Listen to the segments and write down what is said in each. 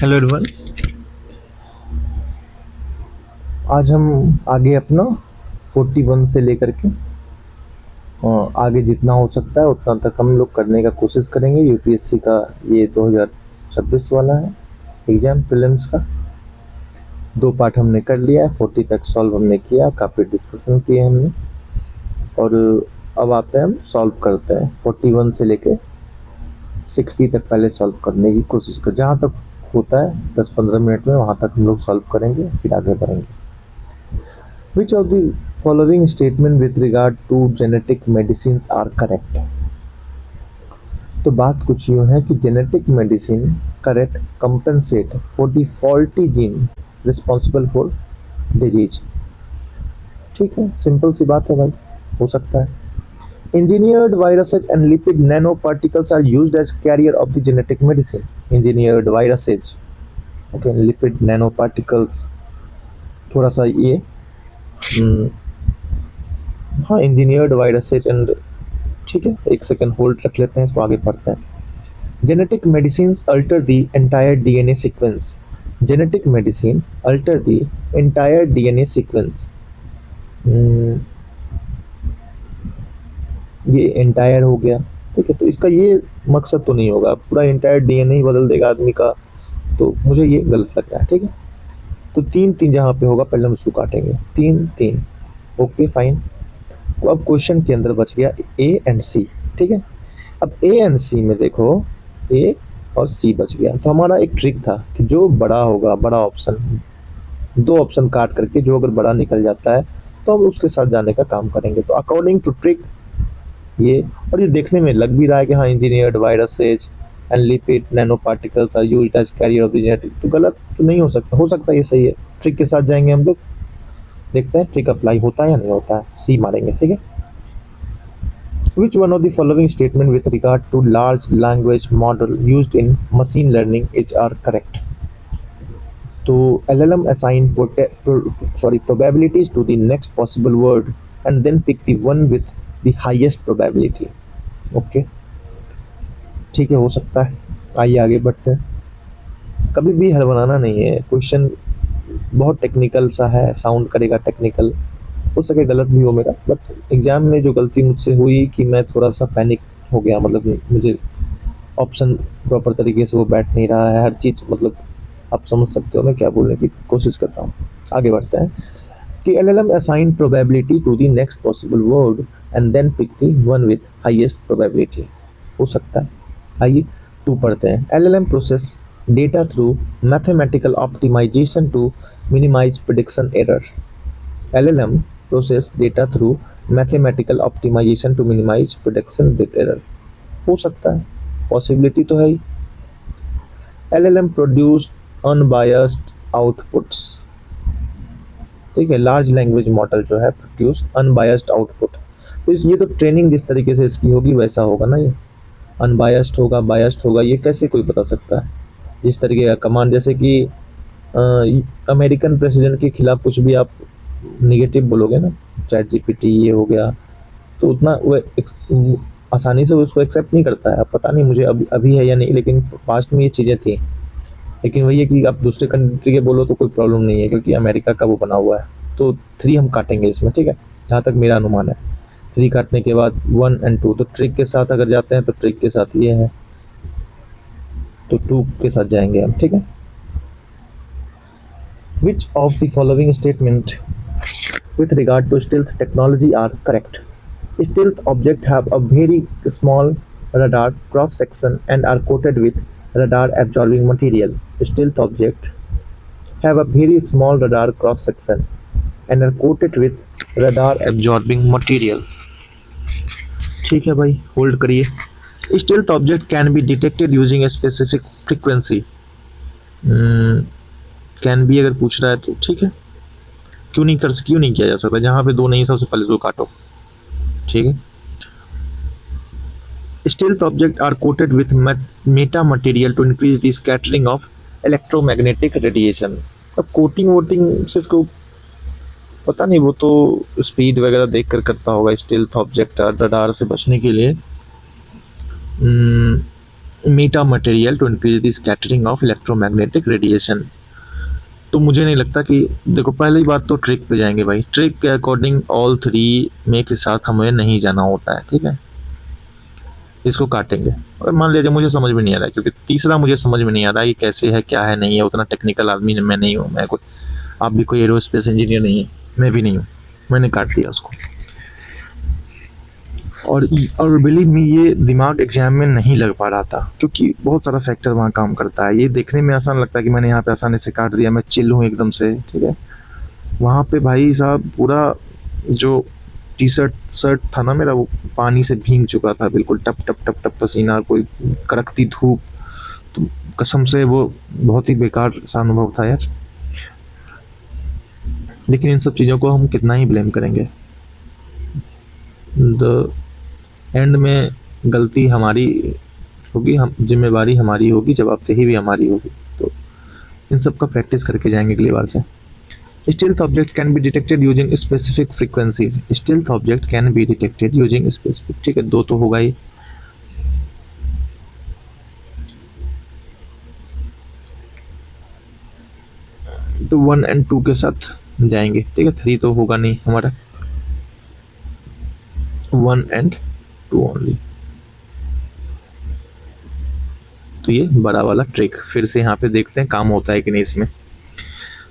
Hello everyone. आज हम आगे अपना 41 से लेकर के आगे जितना हो सकता है उतना तक हम लोग करने का कोशिश करेंगे। यूपीएससी का ये 2026 वाला है एग्ज़ाम प्रीलिम्स का। 2 पार्ट हमने कर लिया है, 40 तक सॉल्व हमने किया, काफ़ी डिस्कशन किए हमने। और अब आते हैं हम सॉल्व करते हैं 41 से लेके 60 तक पहले सॉल्व करने की कोशिश कर, जहाँ तक होता है 10-15 मिनट में वहाँ तक हम लोग सॉल्व करेंगे, फिर आगे बढ़ेंगे। Which of the following statement with regard to genetic medicines are correct? तो बात कुछ यूँ है कि genetic medicine correct compensate for the faulty gene responsible for disease। ठीक है, सिंपल सी बात है भाई, हो सकता है। Engineered viruses and lipid nanoparticles are used as carrier of the genetic medicine। Engineered viruses, okay, lipid nanoparticles, थोड़ा सा ये हाँ, इंजीनियर्ड वायरसेज एंड, ठीक है, एक सेकंड होल्ड रख लेते हैं, इसको आगे पढ़ते हैं। Genetic medicine alter the entire DNA sequence. Genetic medicine alter the entire DNA sequence. ये एंटायर हो गया, ठीक है, तो इसका ये मकसद तो नहीं होगा पूरा एंटायर डीएनए ही बदल देगा आदमी का, तो मुझे ये गलत लग रहा है। ठीक है, तो 3-3 जहाँ पे होगा पहले हम उसको काटेंगे, 3-3, ओके फाइन। तो अब क्वेश्चन के अंदर बच गया ए एंड सी। ठीक है, अब ए एंड सी में देखो ए और सी बच गया, तो हमारा एक ट्रिक था कि जो बड़ा होगा, बड़ा ऑप्शन, 2 ऑप्शन काट करके जो अगर बड़ा निकल जाता है तो हम उसके साथ जाने का काम करेंगे। तो अकॉर्डिंग टू ट्रिक ये, और ये देखने में लग भी रहा है कि हाँ engineered viruses and lipid nano particles are used as carrier of the genetic, तो गलत तो नहीं हो सकता है ये सही है। ट्रिक के साथ जाएंगे हम लोग, देखते हैं ट्रिक अप्लाई होता है या नहीं होता है। सी मारेंगे, ठीक है। Which one of the following statement with regard to large language model used in machine learning is are correct. तो LLM assign probabilities to the next possible word and then pick the one with the highest probability। Okay, ठीक है, हो सकता है। आइए आगे बढ़ते हैं। कभी भी हल बनाना नहीं है, क्वेश्चन बहुत टेक्निकल सा है, साउंड करेगा टेक्निकल, हो सके गलत भी हो मेरा, बट एग्ज़ाम में जो गलती मुझसे हुई कि मैं थोड़ा सा पैनिक हो गया, मतलब मुझे ऑप्शन प्रॉपर तरीके से वो बैठ नहीं रहा है, हर चीज़, मतलब आप समझ सकते हो मैं क्या बोलने की कोशिश करता हूँ। आगे बढ़ते हैं कि LLM assign probability to the next possible word and then pick the one with highest probability। हो सकता है। आइए 2 पढ़ते हैं। LLM process data through mathematical optimization to minimize prediction error। LLM process data through mathematical optimization to minimize prediction error। हो सकता है, possibility तो है ही। LLM produce unbiased outputs। ठीक है, लार्ज लैंग्वेज मॉडल जो है प्रोड्यूस अनबायस्ड आउटपुट। तो ये तो ट्रेनिंग जिस तरीके से इसकी होगी वैसा होगा ना, ये अनबायस्ड होगा, बायस्ड होगा, ये कैसे कोई बता सकता है। जिस तरीके का कमांड, जैसे कि अमेरिकन प्रेसिडेंट के खिलाफ कुछ भी आप निगेटिव बोलोगे ना, चैट जीपीटी ये हो गया, तो उतना वो आसानी से उसको एक्सेप्ट नहीं करता है। अब पता नहीं मुझे अभी है या नहीं, लेकिन पास्ट में ये चीज़ें थी। लेकिन वही है कि आप दूसरे कंट्री के बोलो तो कोई प्रॉब्लम नहीं है, क्योंकि अमेरिका का वो बना हुआ है। तो 3 हम काटेंगे इसमें, ठीक है, जहाँ तक मेरा अनुमान है। 3 काटने के बाद 1 और 2, तो ट्रिक के साथ अगर जाते हैं तो ट्रिक के साथ ये है, तो 2 के साथ जाएंगे हम, ठीक है। Which of the following statement with regard to stealth technology are correct. Stealth object have a very small radar cross section and are coated with radar absorbing material। Stealth objects have a very small radar cross section and are coated with radar absorbing material। ठीक है भाई, hold करिए। Stealth object can be detected using a specific frequency। Can भी अगर पूछ रहा है तो ठीक है, क्यों नहीं किया जा सकता। जहाँ पे 2 नहीं, सबसे पहले 2 काटो, ठीक है। Stealth objects are coated with metamaterial to increase the scattering of electromagnetic radiation। अब कोटिंग वोटिंग से इसको पता नहीं, वो तो स्पीड वगैरह देख कर करता होगा। स्टील्थ ऑब्जेक्ट रडार से बचने के लिए metamaterial to increase the scattering of electromagnetic radiation. तो मुझे नहीं लगता कि, देखो पहली बात तो ट्रिक पे जाएंगे भाई, ट्रिक के अकॉर्डिंग ऑल थ्री में के साथ हमें नहीं जाना होता है, ठीक है। इसको काटेंगे और मान लीजिए मुझे समझ में नहीं आ रहा है, क्योंकि तीसरा मुझे समझ में नहीं आ रहा है कि कैसे है क्या है नहीं है, उतना टेक्निकल आदमी मैं नहीं हूँ, मैं कोई, आप भी कोई एरोस्पेस इंजीनियर नहीं है, मैं भी नहीं हूँ, मैंने काट दिया उसको। और बिलीव मी ये दिमाग एग्जाम में नहीं लग पा रहा था, क्योंकि बहुत सारा फैक्टर वहाँ काम करता है। ये देखने में आसान लगता है कि मैंने यहाँ पे आसानी से काट दिया, मैं चिल हूँ एकदम से, ठीक है। वहाँ पे भाई साहब पूरा जो टी शर्ट शर्ट था ना मेरा, वो पानी से भीग चुका था बिल्कुल, टप टप टप टप पसीना, कोई कड़कती धूप। तो कसम से वो बहुत ही बेकार सा अनुभव था यार। लेकिन इन सब चीज़ों को हम कितना ही ब्लेम करेंगे, द एंड में गलती हमारी होगी, हम जिम्मेवारी हमारी होगी, जवाबदेही भी हमारी होगी। तो इन सब का प्रैक्टिस करके जाएंगे अगली बार से। Stealth object can be detected using specific frequencies. Stealth object can be detected using specific, ठीक है, दो तो होगा ही। तो 1 और 2 के साथ जाएंगे, ठीक है, 3 तो होगा नहीं हमारा, 1 और 2 ओनली। तो ये बड़ा वाला ट्रिक फिर से यहाँ पे देखते हैं काम होता है कि नहीं इसमें।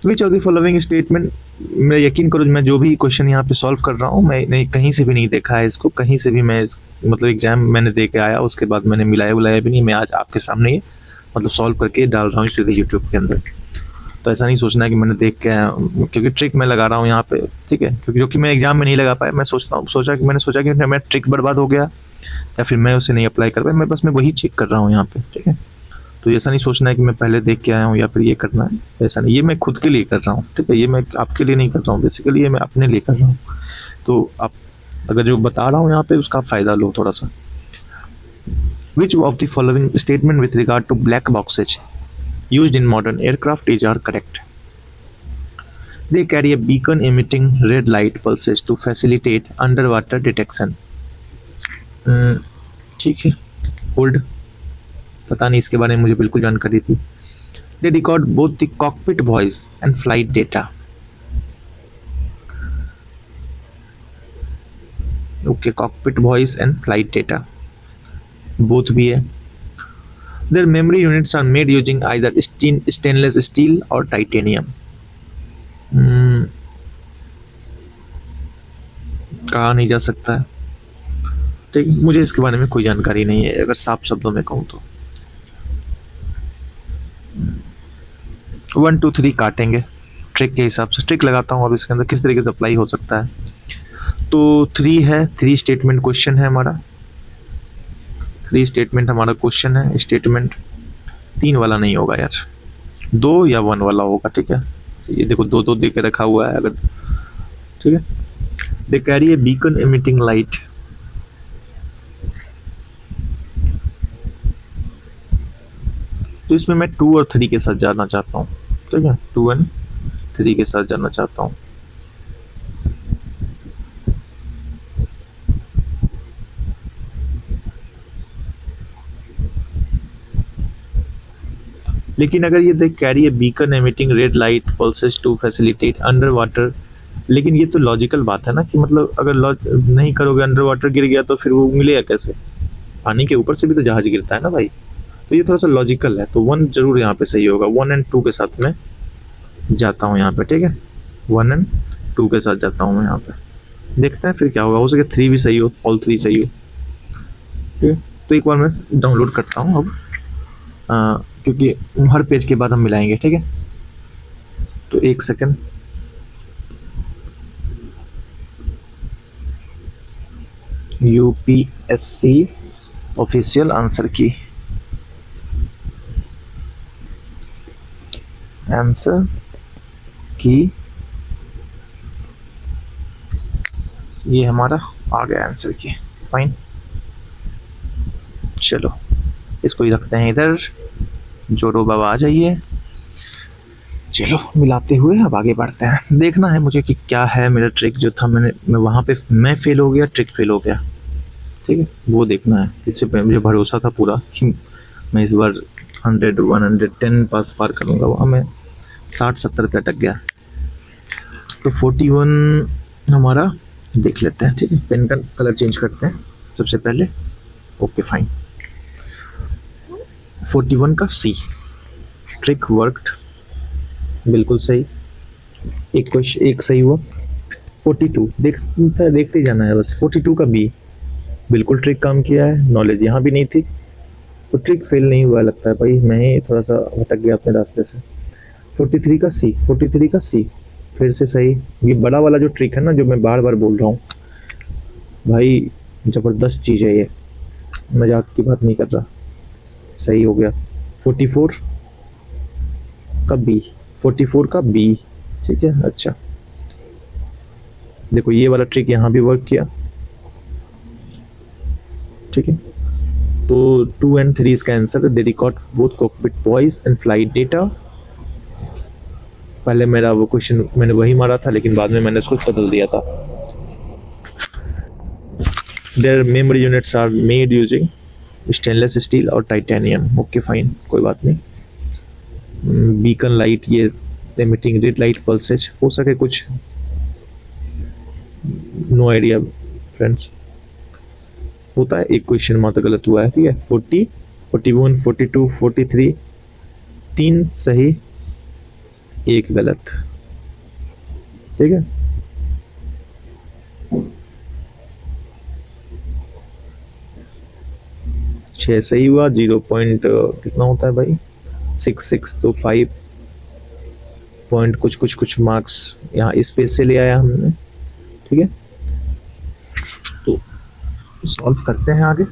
Which of the following statement, मैं यकीन करो मैं जो भी क्वेश्चन यहाँ पे सॉल्व कर रहा हूँ, मैं नहीं कहीं से भी नहीं देखा है इसको, कहीं से भी मैं मतलब एग्जाम मैंने दे के आया, उसके बाद मैंने मिलाया बुलाया भी नहीं, मैं आज आपके सामने ही मतलब सॉल्व करके डाल रहा हूँ सीधे यूट्यूब के अंदर। तो ऐसा नहीं सोचना है कि मैंने देख के आया, क्योंकि ट्रिक मैं लगा रहा हूँ यहाँ पे, ठीक है, क्योंकि जो कि मैं एग्जाम में नहीं लगा पाया, मैं मैंने सोचा कि मेरा ट्रिक बर्बाद हो गया या फिर मैं उसे नहीं अप्लाई कर पाया, मैं वही चेक कर रहा हूँ यहाँ पे, ठीक है। तो ऐसा नहीं सोचना है कि मैं पहले देख के आया हूँ या फिर ये करना है, ऐसा नहीं, ये मैं खुद के लिए कर रहा हूँ, ठीक है, ये मैं आपके लिए नहीं कर रहा हूँ, बेसिकली ये मैं अपने लिए कर रहा हूँ। तो आप अगर जो बता रहा हूँ यहाँ पे उसका फ़ायदा लो थोड़ा सा। Which of the following statement with regard to black boxes used in modern aircraft is are correct? They carry a beacon emitting red light pulses to facilitate underwater detection. ठीक है, होल्ड, पता नहीं इसके बारे में मुझे बिल्कुल जानकारी थी। They record both the cockpit voice and flight data. Okay, cockpit voice and flight data both भी है। Their memory units are made using either stainless steel or titanium. कहा नहीं जा सकता है, ठीक, मुझे इसके बारे में कोई जानकारी नहीं है अगर साफ शब्दों में कहूँ तो। 1 2 3 काटेंगे ट्रिक के हिसाब से, ट्रिक लगाता हूँ अब इसके अंदर किस तरीके से अप्लाई हो सकता है। तो 3 है, 3 स्टेटमेंट क्वेश्चन है हमारा, 3 स्टेटमेंट हमारा क्वेश्चन है। स्टेटमेंट 3 वाला नहीं होगा यार, 2 या 1 वाला होगा, ठीक है। ये देखो 2 दे के रखा हुआ है अगर, ठीक है। They carry a beacon emitting light, तो इसमें मैं 2 और 3 के साथ जाना चाहता हूँ, ठीक है, 2 और 3 के साथ जाना चाहता हूँ। लेकिन अगर ये देख carry a beacon emitting red light pulses to facilitate under water, लेकिन ये तो लॉजिकल बात है ना कि मतलब अगर नहीं करोगे, अंडर वाटर गिर गया तो फिर वो मिलेगा कैसे, पानी के ऊपर से भी तो जहाज गिरता है ना भाई। तो ये थोड़ा सा लॉजिकल है, तो 1 जरूर यहाँ पे सही होगा। 1 और 2 के साथ में जाता हूँ यहाँ पे, ठीक है, 1 और 2 के साथ जाता हूँ मैं यहाँ पे, देखते हैं फिर क्या होगा, हो सके 3 भी सही हो, ऑल 3 सही हो, ठीक है। तो एक बार मैं डाउनलोड करता हूँ अब, क्योंकि हर पेज के बाद हम मिलाएंगे, ठीक है। तो 1 सेकंड, यूपीएससी ऑफिशियल आंसर की, आंसर की, ये हमारा आ गया आंसर की, फाइन। चलो इसको ही रखते हैं इधर, जोरो बाबा आ जाइए। चलो मिलाते हुए अब आगे बढ़ते हैं, देखना है मुझे कि क्या है मेरा ट्रिक जो था, मैं वहाँ पे मैं फेल हो गया, ट्रिक फेल हो गया, ठीक है, वो देखना है। इससे मुझे भरोसा था पूरा कि मैं इस बार 100 110 पार करूँगा, वहाँ मैं 60-70 पे अटक गया। तो 41 हमारा देख लेते हैं, ठीक है। पेन का कलर चेंज करते हैं सबसे पहले। Okay fine. 41 का सी, ट्रिक वर्कड, बिल्कुल सही। एक क्वेश्चन एक सही हुआ। 42 देखते ही जाना है बस। 42 का बी, बिल्कुल ट्रिक काम किया है, नॉलेज यहाँ भी नहीं थी तो ट्रिक फेल नहीं हुआ लगता है भाई, मैं ही थोड़ा सा भटक गया अपने रास्ते से। 43 का सी, 43 का सी फिर से सही। ये बड़ा वाला जो ट्रिक है ना, जो मैं बार बार बोल रहा हूँ भाई, ज़बरदस्त चीज़ है ये, मजाक की बात नहीं कर रहा। सही हो गया। 44 का बी, 44 का बी, ठीक है। अच्छा देखो ये वाला ट्रिक यहाँ भी वर्क किया, ठीक है। तो 2 and 3 इसका आंसर है। They record both cockpit voice and flight data. पहले मेरा वो क्वेश्चन मैंने वही मारा था, लेकिन बाद में मैंने उसको बदल दिया था। Their memory units are made using stainless steel और टाइटेनियम। ओके फाइन, कोई बात नहीं। बीकन लाइट, ये एमिटिंग रेड लाइट पल्सेज हो सके कुछ, नो आइडिया फ्रेंड्स। होता है, एक क्वेश्चन मात्र गलत हुआ है, ठीक है। 40, 41, 42, 43, 3 सही, 1 गलत, ठीक है। छः सही हुआ। 0 पॉइंट कितना होता है भाई, 66, तो 5 पॉइंट कुछ मार्क्स यहाँ स्पेस से ले आया हमने, ठीक है। तो सॉल्व करते हैं आगे।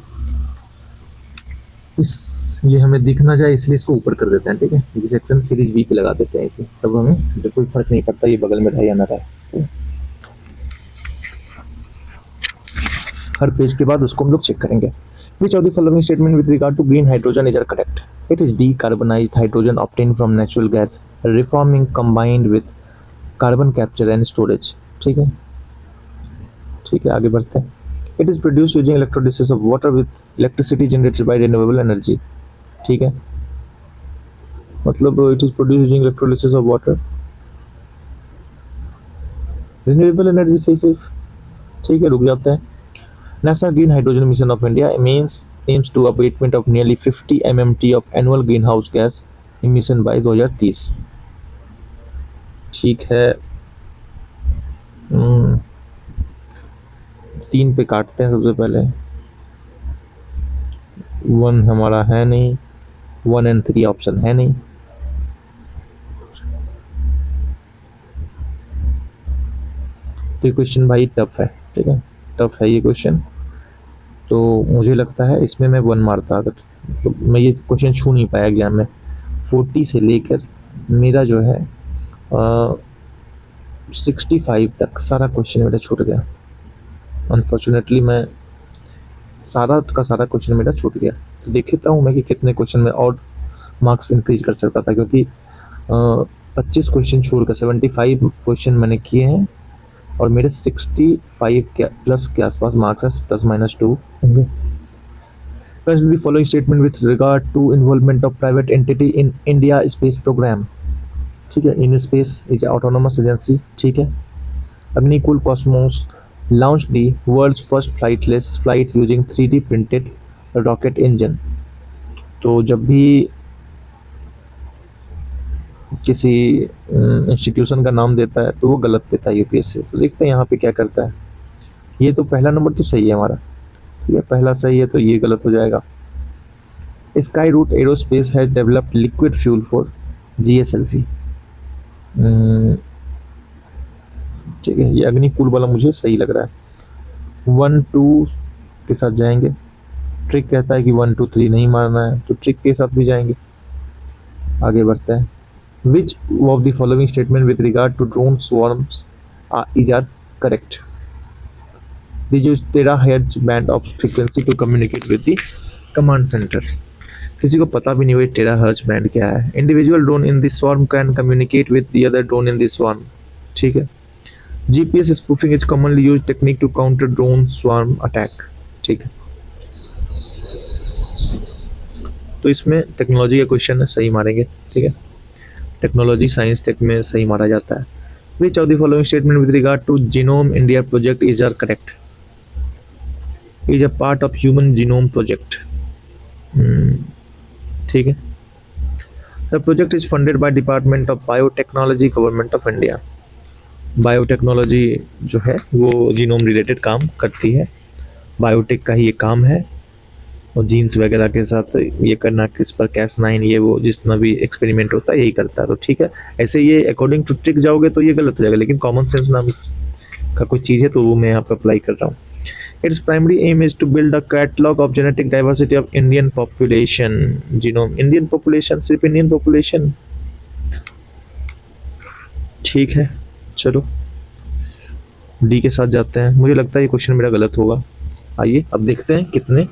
ये हमें दिख ना जाए इसलिए इसको ऊपर कर देते हैं, ठीक है। ये सेक्शन सीरीज बी पे लगा देते हैं इसे, तब हमें कोई फर्क नहीं पड़ता ये बगल में रहे या ना रहे। हर पेज के बाद उसको हम लोग चेक करेंगे। Which of the following statement with regard to green hydrogen is correct? It is decarbonized hydrogen obtained from natural gas, reforming combined with carbon capture and storage. ठीक है, ठीक है, आगे बढ़ते हैं। It is produced using electrolysis of water with electricity generated by renewable energy. ठीक है, मतलब it is produced using electrolysis of water, renewable energy सही सिर्फ, ठीक है। रुक जाते हैं। NASA Green Hydrogen Mission of India aims to abatement of nearly 50 MMT of annual greenhouse gas emission by 2030। ठीक है, 3 पे काटते हैं सबसे पहले। 1 हमारा है नहीं, 1 and 3 ऑप्शन है नहीं। तो ये क्वेश्चन भाई टफ है, ठीक है, टफ है ये क्वेश्चन। तो मुझे लगता है इसमें मैं 1 मारता अगर, तो मैं ये क्वेश्चन छू नहीं पाया एग्जाम में। 40 से लेकर मेरा जो है 65 तक सारा क्वेश्चन मेरा छूट गया। अनफॉर्चुनेटली मैं सारा का सारा क्वेश्चन मेरा छूट गया। तो देखता हूँ मैं कि कितने क्वेश्चन में और मार्क्स इंक्रीज कर सकता था, क्योंकि 25 क्वेश्चन छोड़कर 75 क्वेश्चन मैंने किए हैं और मेरे 65 के प्लस के आसपास मार्क्स है, +-2 होंगे। Consider the following statement with regard to involvement of private entity in India space program। ठीक है, in space is autonomous agency, ठीक है। Agnikul Cosmos launched the world's first flightless flight using 3D printed rocket engine। तो जब भी किसी institution का नाम देता है तो वो गलत देता है यूपीएससी। तो देखते हैं यहाँ पे क्या करता है। ये तो पहला नंबर तो सही है हमारा, ठीक है, पहला सही है, तो ये गलत हो जाएगा। Skyroot aerospace has developed liquid fuel for GSLV. ठीक है, ये अग्निकुल वाला मुझे सही लग रहा है। 1 2 के साथ जाएंगे। ट्रिक कहता है कि 1 2 3 नहीं मारना है, तो ट्रिक के साथ भी जाएंगे। आगे बढ़ते हैं। Which of the following statement with regard to drone swarms is correct? They use terahertz band of frequency to communicate with the command center। किसी को पता भी नहीं हुआ टेराहर्ट्ज बैंड क्या है। Individual drone in this swarm can communicate with the other drone in this swarm, ठीक है। GPS spoofing is commonly used technique to counter drone swarm attack, ठीक है। तो इसमें टेक्नोलॉजी का क्वेश्चन है, सही मारेंगे। ठीक है, टेक्नोलॉजी साइंस टेक में सही मारा जाता है। Which of the following statement with regard to genome India project is are correct? Is a part of human genome project. ठीक है, the project is funded by department of biotechnology government of India. Biotechnology जो है वो genome related काम करती है, biotech का ही ये काम है, और जीन्स वगैरह के साथ ये करना, क्रिस्पर Cas9 ये वो जितना भी एक्सपेरिमेंट होता है यही करता है। तो ठीक है, ऐसे ये अकॉर्डिंग टू ट्रिक जाओगे तो ये गलत हो जाएगा, लेकिन कॉमन सेंस नाम का कोई चीज़ है तो वो मैं यहाँ पे अप्लाई कर रहा हूँ। It's primary aim is to build a catalogue of genetic diversity of Indian population. Genome Indian population, सिर्फ इंडियन पॉपुलेशन। ठीक है, चलो डी के साथ जाते हैं। मुझे लगता है ये क्वेश्चन मेरा गलत होगा। आइए अब देखते हैं कितने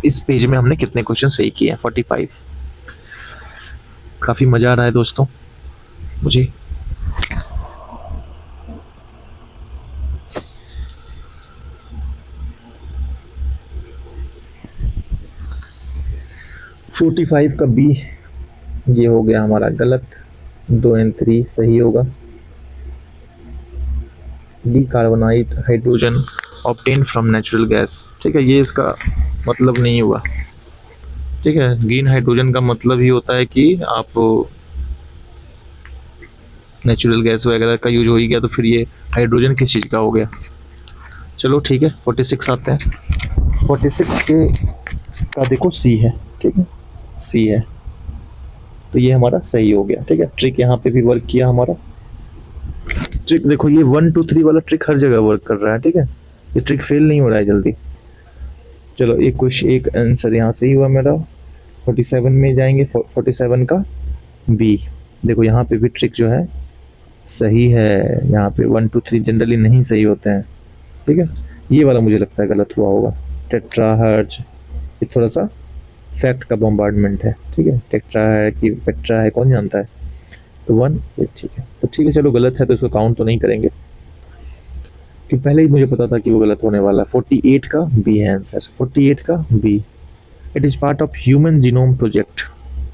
इस पेज में हमने कितने क्वेश्चन सही किए हैं। 45। काफ़ी मज़ा आ रहा है दोस्तों मुझे। फोर्टी फाइव का बी ये हो गया हमारा गलत। 2 एंड 3 सही होगा। D carbonite hydrogen obtain from natural gas. ठीक है, ये इसका मतलब नहीं हुआ। ठीक है, ग्रीन हाइड्रोजन का मतलब ही होता है कि आप नेचुरल गैस वगैरह का यूज हो ही गया, तो फिर ये हाइड्रोजन किस चीज़ का हो गया। चलो ठीक है, 46 आते हैं। 46 के का देखो सी है। ठीक है, सी है तो ये हमारा सही हो गया। ठीक है, ट्रिक यहाँ पे भी वर्क किया हमारा। ट्रिक देखो, ये 1 2 3 वाला ट्रिक हर जगह वर्क कर रहा है। ठीक है, ये ट्रिक फेल नहीं हो रहा है जल्दी। चलो एक क्वेश्चन, एक आंसर यहाँ से ही हुआ मेरा। 47 में जाएंगे। 47 का बी देखो, यहाँ पे भी ट्रिक जो है सही है। यहाँ पे 1 2 3 जनरली नहीं सही होते हैं। ठीक है, ये वाला मुझे लगता है गलत हुआ होगा। टेट्राहर्ज ये थोड़ा सा फैक्ट का बॉम्बार्डमेंट है। ठीक है, टेट्रा है कि पेट्रा है कौन जानता है। तो 1 ये ठीक है, तो ठीक है चलो गलत है तो इसको काउंट तो नहीं करेंगे, कि पहले ही मुझे पता था कि वो गलत होने वाला है। 48 का बी है आंसर। 48 का B, it is part of human genome project.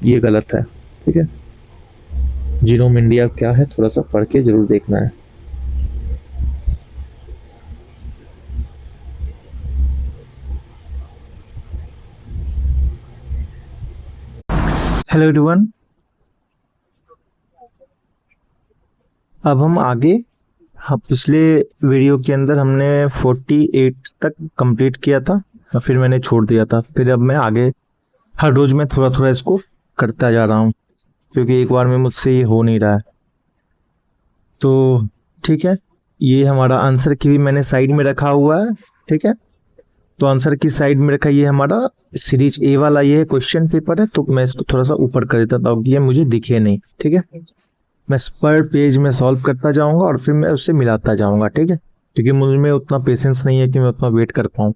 ये गलत है। ठीक है, जीनोम इंडिया क्या है थोड़ा सा पढ़ के जरूर देखना है। हेलो एवरीवन, अब हम आगे, हाँ पिछले वीडियो के अंदर हमने 48 तक कंप्लीट किया था और फिर मैंने छोड़ दिया था। फिर अब मैं आगे हर रोज में थोड़ा थोड़ा इसको करता जा रहा हूँ, क्योंकि एक बार में मुझसे ये हो नहीं रहा है। तो ठीक है, ये हमारा आंसर की भी मैंने साइड में रखा हुआ है। ठीक है, तो आंसर की साइड में रखा, ये हमारा सीरीज ए वाला ये क्वेश्चन पेपर है, तो मैं इसको थोड़ा सा ऊपर कर देता था, ये मुझे दिखे नहीं। ठीक है, मैं पर पेज में सॉल्व करता जाऊंगा और फिर मैं उससे मिलाता जाऊंगा। ठीक है, क्योंकि मुझ में उतना पेशेंस नहीं है कि मैं उतना वेट कर पाऊँ।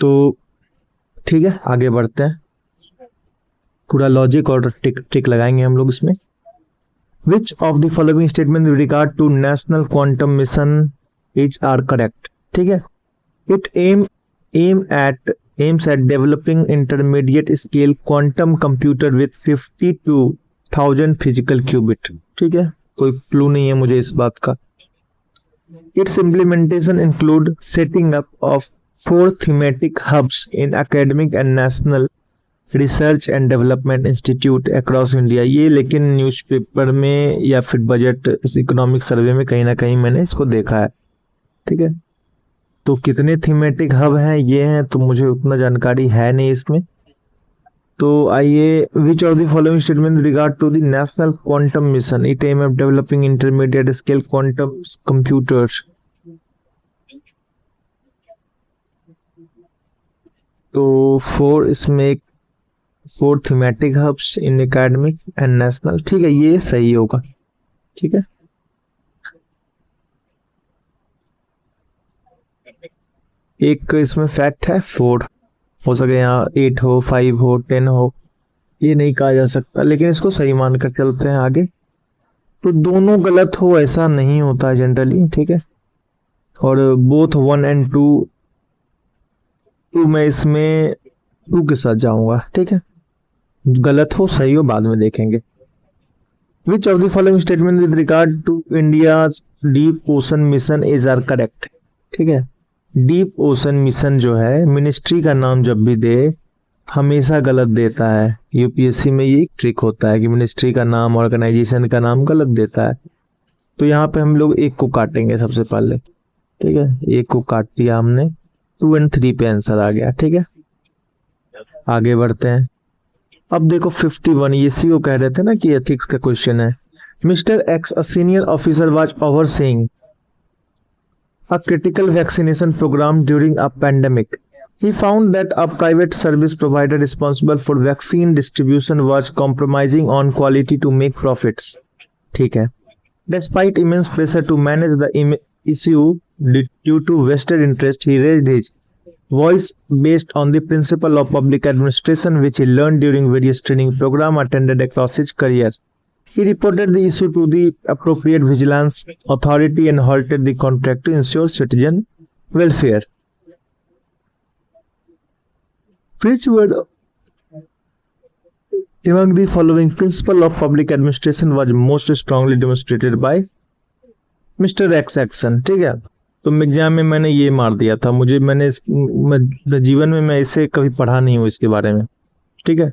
तो ठीक है, आगे बढ़ते हैं। पूरा लॉजिक और टिक लगाएंगे हम लोग इसमें। Which of the following statement with regard to national quantum mission is are correct? ठीक है, it aims at developing intermediate scale quantum computer with 52,000 physical qubit। ठीक है, कोई क्लू नहीं है मुझे इस बात का। Its implementation include setting up of 4 thematic hubs in academic and national research and development institute across India। ये लेकिन न्यूज़पेपर में या फिर बजट इकोनॉमिक सर्वे में कहीं ना कहीं मैंने इसको देखा है। ठीक है, तो कितने थीमेटिक हब हैं ये हैं तो मुझे उतना जानकारी है नहीं इसमें। तो आइए, which of the following statement regard to the national quantum mission it aim of developing intermediate scale quantum computers. तो 4 इसमें 4 thematic hubs in academic and national. ठीक है, ये सही होगा। ठीक है, एक इसमें फैक्ट है 4 हो सके यहाँ 8 हो 5 हो 10 हो, ये नहीं कहा जा सकता, लेकिन इसको सही मानकर चलते हैं आगे। तो दोनों गलत हो ऐसा नहीं होता है जनरली। ठीक है, और बोथ 1 and 2 में इसमें टू के साथ जाऊंगा, ठीक है। गलत हो सही हो बाद में देखेंगे। Which of the following statement with regard to India deep ocean mission is are correct, ठीक है। डीप ओशन मिशन जो है मिनिस्ट्री का नाम जब भी दे हमेशा गलत देता है। यूपीएससी में ये एक ट्रिक होता है कि मिनिस्ट्री का नाम ऑर्गेनाइजेशन का नाम गलत देता है। तो यहाँ पे हम लोग एक को काटेंगे सबसे पहले, ठीक है। एक को काट दिया हमने, 2 और 3 पे आंसर आ गया, ठीक है। आगे बढ़ते हैं। अब देखो 51, ये सी कह रहे थे ना कि एथिक्स का क्वेश्चन है। Mister x a senior officer was overseeing a critical vaccination program during a pandemic. He found that a private service provider responsible for vaccine distribution was compromising on quality to make profits. ठीक है. Despite immense pressure to manage the issue due to vested interest, he raised his voice based on the principle of public administration, which he learned during various training programs attended across his career. He reported the issue to the appropriate vigilance authority and halted the contract to ensure citizen welfare. Which word among the following principle of public administration was most strongly demonstrated by Mr. X action? ठीक है, तो exam में मैंने ये मार दिया था, जीवन में मैं इसे कभी पढ़ा नहीं हूँ इसके बारे में, ठीक है।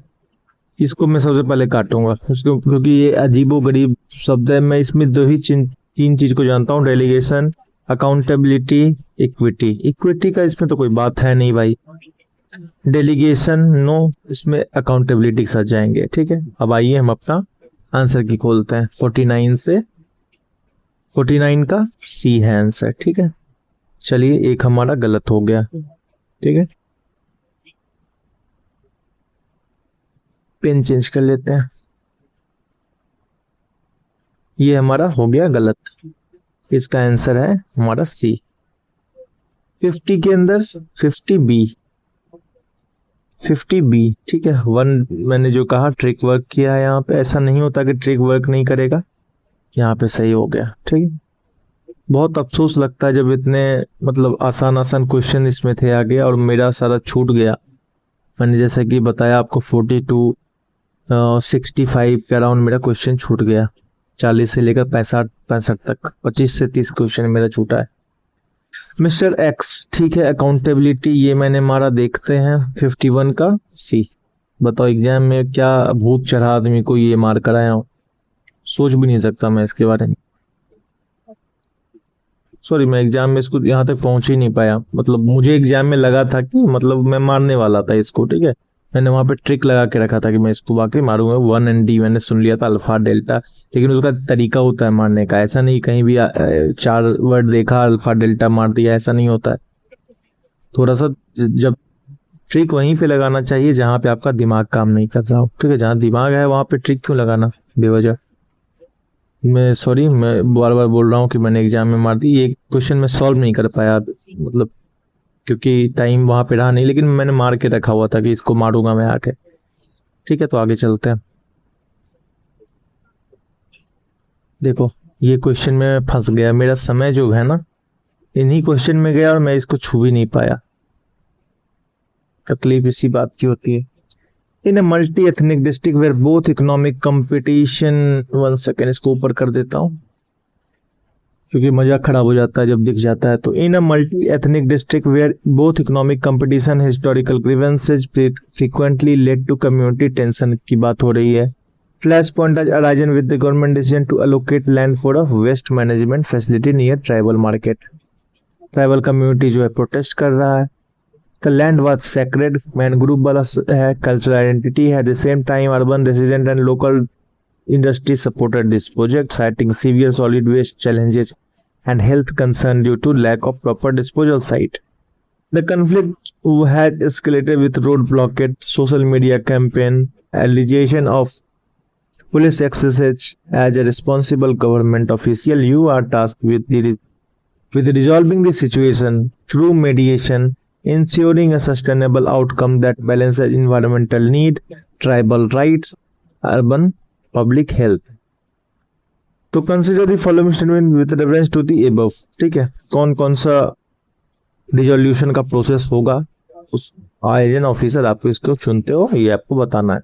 इसको मैं सबसे पहले काटूंगा उसको, क्योंकि ये अजीबो गरीब शब्द है। मैं इसमें तीन चीज को जानता हूँ, डेलीगेशन, अकाउंटेबिलिटी, इक्विटी। इक्विटी का इसमें तो कोई बात है नहीं भाई, डेलीगेशन नो, इसमें अकाउंटेबिलिटी के साथ जाएंगे, ठीक है। अब आइए हम अपना आंसर की खोलते हैं। 49 का सी है आंसर, ठीक है। चलिए एक हमारा गलत हो गया, ठीक है। पेन चेंज कर लेते हैं। ये हमारा हो गया गलत, इसका आंसर है हमारा सी। 50 के अंदर 50 बी, ठीक है। 1 मैंने जो कहा ट्रिक वर्क किया है यहाँ पे, ऐसा नहीं होता कि ट्रिक वर्क नहीं करेगा, यहाँ पे सही हो गया, ठीक है। बहुत अफसोस लगता है जब इतने मतलब आसान क्वेश्चन इसमें थे आगे और मेरा सारा छूट गया। मैंने जैसा कि बताया आपको 42 65 के अराउंड मेरा क्वेश्चन छूट गया, 40 से लेकर 65 तक 25 से 30 क्वेश्चन मेरा छूटा है। मिस्टर एक्स, ठीक है। अकाउंटेबिलिटी ये मैंने मारा, देखते हैं 51 का सी। बताओ एग्जाम में क्या भूत चढ़ा आदमी को ये मार कर आया हूँ, सोच भी नहीं सकता मैं इसके बारे में। सॉरी, मैं एग्जाम में इसको यहाँ तक पहुंच ही नहीं पाया। मतलब मुझे एग्जाम में लगा था कि मतलब मैं मारने वाला था इसको, ठीक है। मैंने वहां पे ट्रिक लगा के रखा था कि मैं इसको वाकई मारूंगा। 1 और डी मैंने सुन लिया था, अल्फा डेल्टा, लेकिन उसका तरीका होता है मारने का। ऐसा नहीं कहीं भी 4 वर्ड देखा अल्फा डेल्टा मार दिया, ऐसा नहीं होता है। थोड़ा सा जब ट्रिक वहीं पे लगाना चाहिए जहाँ पे आपका दिमाग काम नहीं कर रहा हो, ठीक है। जहाँ दिमाग है वहां पे ट्रिक क्यों लगाना बेवजह। मैं बार बार बोल रहा हूँ कि मैंने एग्जाम में मार दी। ये क्वेश्चन मैं सॉल्व नहीं कर पाया, मतलब क्योंकि टाइम वहां पे रहा नहीं, लेकिन मैंने मार के रखा हुआ था कि इसको मारूंगा मैं आके, ठीक है। तो आगे चलते हैं। देखो ये क्वेश्चन में फंस गया, मेरा समय जो है ना इन्हीं क्वेश्चन में गया और मैं इसको छू भी नहीं पाया। तकलीफ इसी बात की होती है। In a multi ethnic district where both economic competition, 1 second इसको ऊपर कर देता हूँ क्योंकि मजाक खराब हो जाता है जब दिख जाता है। तो in a multi ethnic district where both economic competition, historical grievances frequently led to community tension की बात हो रही है। फ्लैश पॉइंट आज arisen with the government decision to allocate land for a waste management facility near tribal market. Tribal community जो है protest कर रहा है। The land was sacred, man group वाला है, कल्चरल आइडेंटिटी है। At the same time, urban resident and local industry supported this project, citing severe solid waste challenges and health concern due to lack of proper disposal site. The conflict had escalated with road blockade, social media campaign, allegation of police excesses. As a responsible government official, you are tasked with resolving the situation through mediation, ensuring a sustainable outcome that balances environmental need, tribal rights, urban public health. तो consider the following statement with reference to the above, ठीक है। कौन कौन सा resolution का process होगा उस as an officer आप इसको चुनते हो, ये आपको बताना है।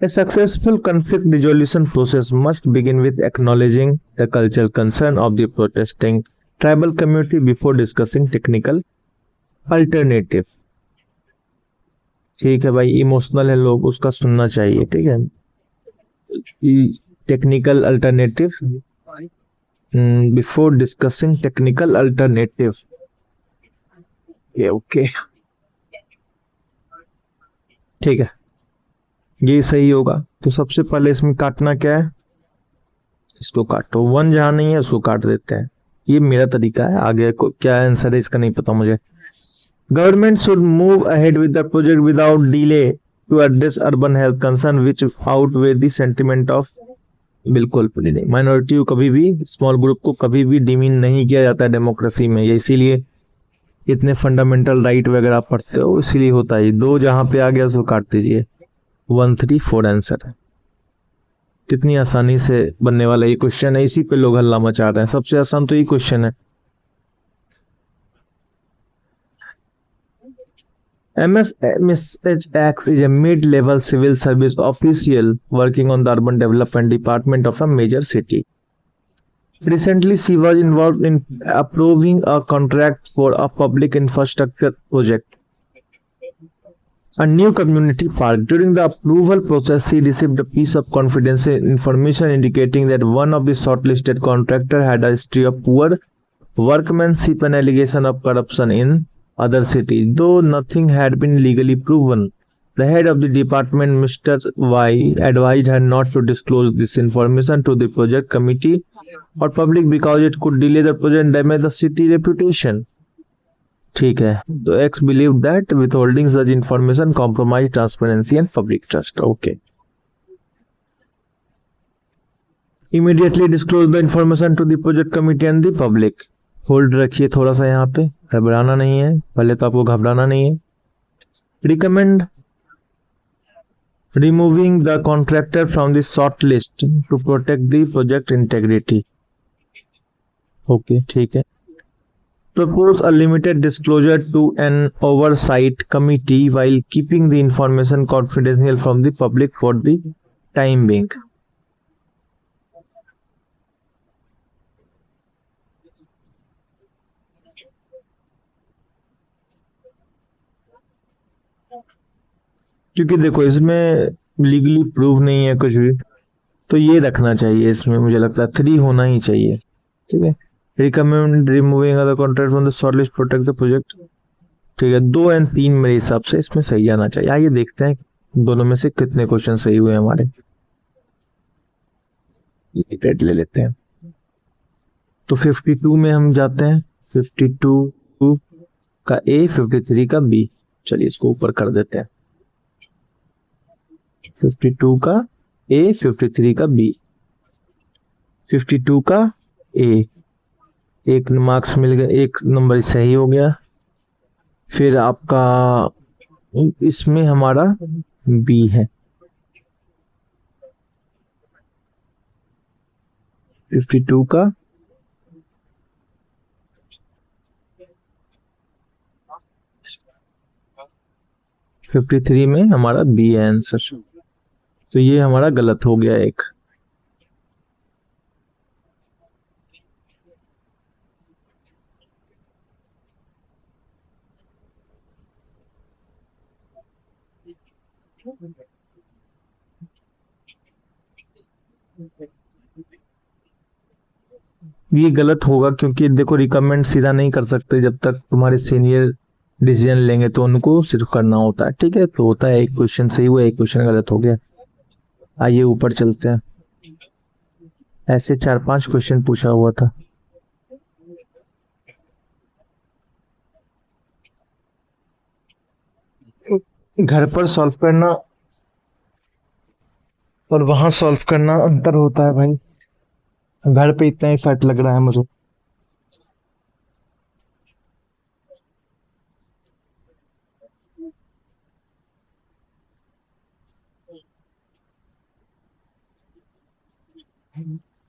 A successful conflict resolution process must begin with acknowledging the cultural concern of the protesting tribal community before discussing technical alternative। ठीक है भाई, इमोशनल है लोग, उसका सुनना चाहिए, ठीक है। Technical alternative before discussing technical alternative. Okay ठीक है, ये सही होगा। तो सबसे पहले इसमें काटना क्या है, इसको काटो, 1 जहां नहीं है उसको काट देते हैं। ये मेरा तरीका है, आगे को क्या आंसर है इसका नहीं पता मुझे। Government should move ahead with the project without delay to address urban health concern which outweigh the sentiment of. बिल्कुल भी नहीं, माइनॉरिटी को कभी भी, स्मॉल ग्रुप को कभी भी डिमीन नहीं किया जाता है डेमोक्रेसी में। ये इसीलिए इतने फंडामेंटल राइट वगैरह पढ़ते हो, इसीलिए होता है। 2 जहां पे आ गया उसको काट दीजिए। 1 3 4 आंसर है। कितनी आसानी से बनने वाला ये क्वेश्चन है, इसी पे लोग हल्ला मचा रहे हैं। सबसे आसान तो यही क्वेश्चन है। MSHX is a mid-level civil service official working on the urban development department of a major city. Recently, she was involved in approving a contract for a public infrastructure project, a new community park. During the approval process, she received a piece of confidential information indicating that one of the shortlisted contractor had a history of poor workmanship and allegation of corruption in other cities. Though nothing had been legally proven, the head of the department, Mr. Y, advised her not to disclose this information to the project committee or public because it could delay the project and damage the city reputation. ठीक है, तो X believed that withholding such information compromised transparency and public trust. Okay. Immediately disclose the information to the project committee and the public. Hold रखिए थोड़ा सा, यहाँ पे घबराना नहीं है, पहले तो आपको घबराना नहीं है। Recommend removing the contractor from the short list to protect the project integrity. Okay ठीक है। Propose a limited disclosure to an oversight committee while keeping the information confidential from the public for the time being. क्योंकि देखो इसमें legally prove नहीं है कुछ भी, तो ये रखना चाहिए इसमें, मुझे लगता है 3 होना ही चाहिए। ठीक है, recommend removing other contract from the shortlist protect the project. ठीक है, 2 और 3 मेरे हिसाब से इसमें सही आना चाहिए। आइए देखते हैं दोनों में से कितने क्वेश्चन सही हुए हमारे। रेड ले लेते हैं। तो 52 में हम जाते हैं, 52 का ए, 53 का बी। चलिए इसको ऊपर कर देते हैं। 52 का ए, 53 का बी। 52 का ए, 1 मार्क्स मिल गया, 1 नंबर सही हो गया। फिर आपका इसमें हमारा बी है, 52 का 53 में हमारा बी है आंसर। तो ये हमारा गलत हो गया एक। ये गलत होगा क्योंकि देखो रिकमेंड सीधा नहीं कर सकते, जब तक तुम्हारे सीनियर डिसीजन लेंगे तो उनको सिर्फ करना होता है। ठीक है, तो होता है एक क्वेश्चन सही हुआ, एक क्वेश्चन गलत हो गया। आइए ऊपर चलते हैं। ऐसे 4-5 क्वेश्चन पूछा हुआ था। घर पर सॉल्व करना और वहां सॉल्व करना अंतर होता है भाई। घर पे इतना ही फैक्ट लग रहा है मुझे।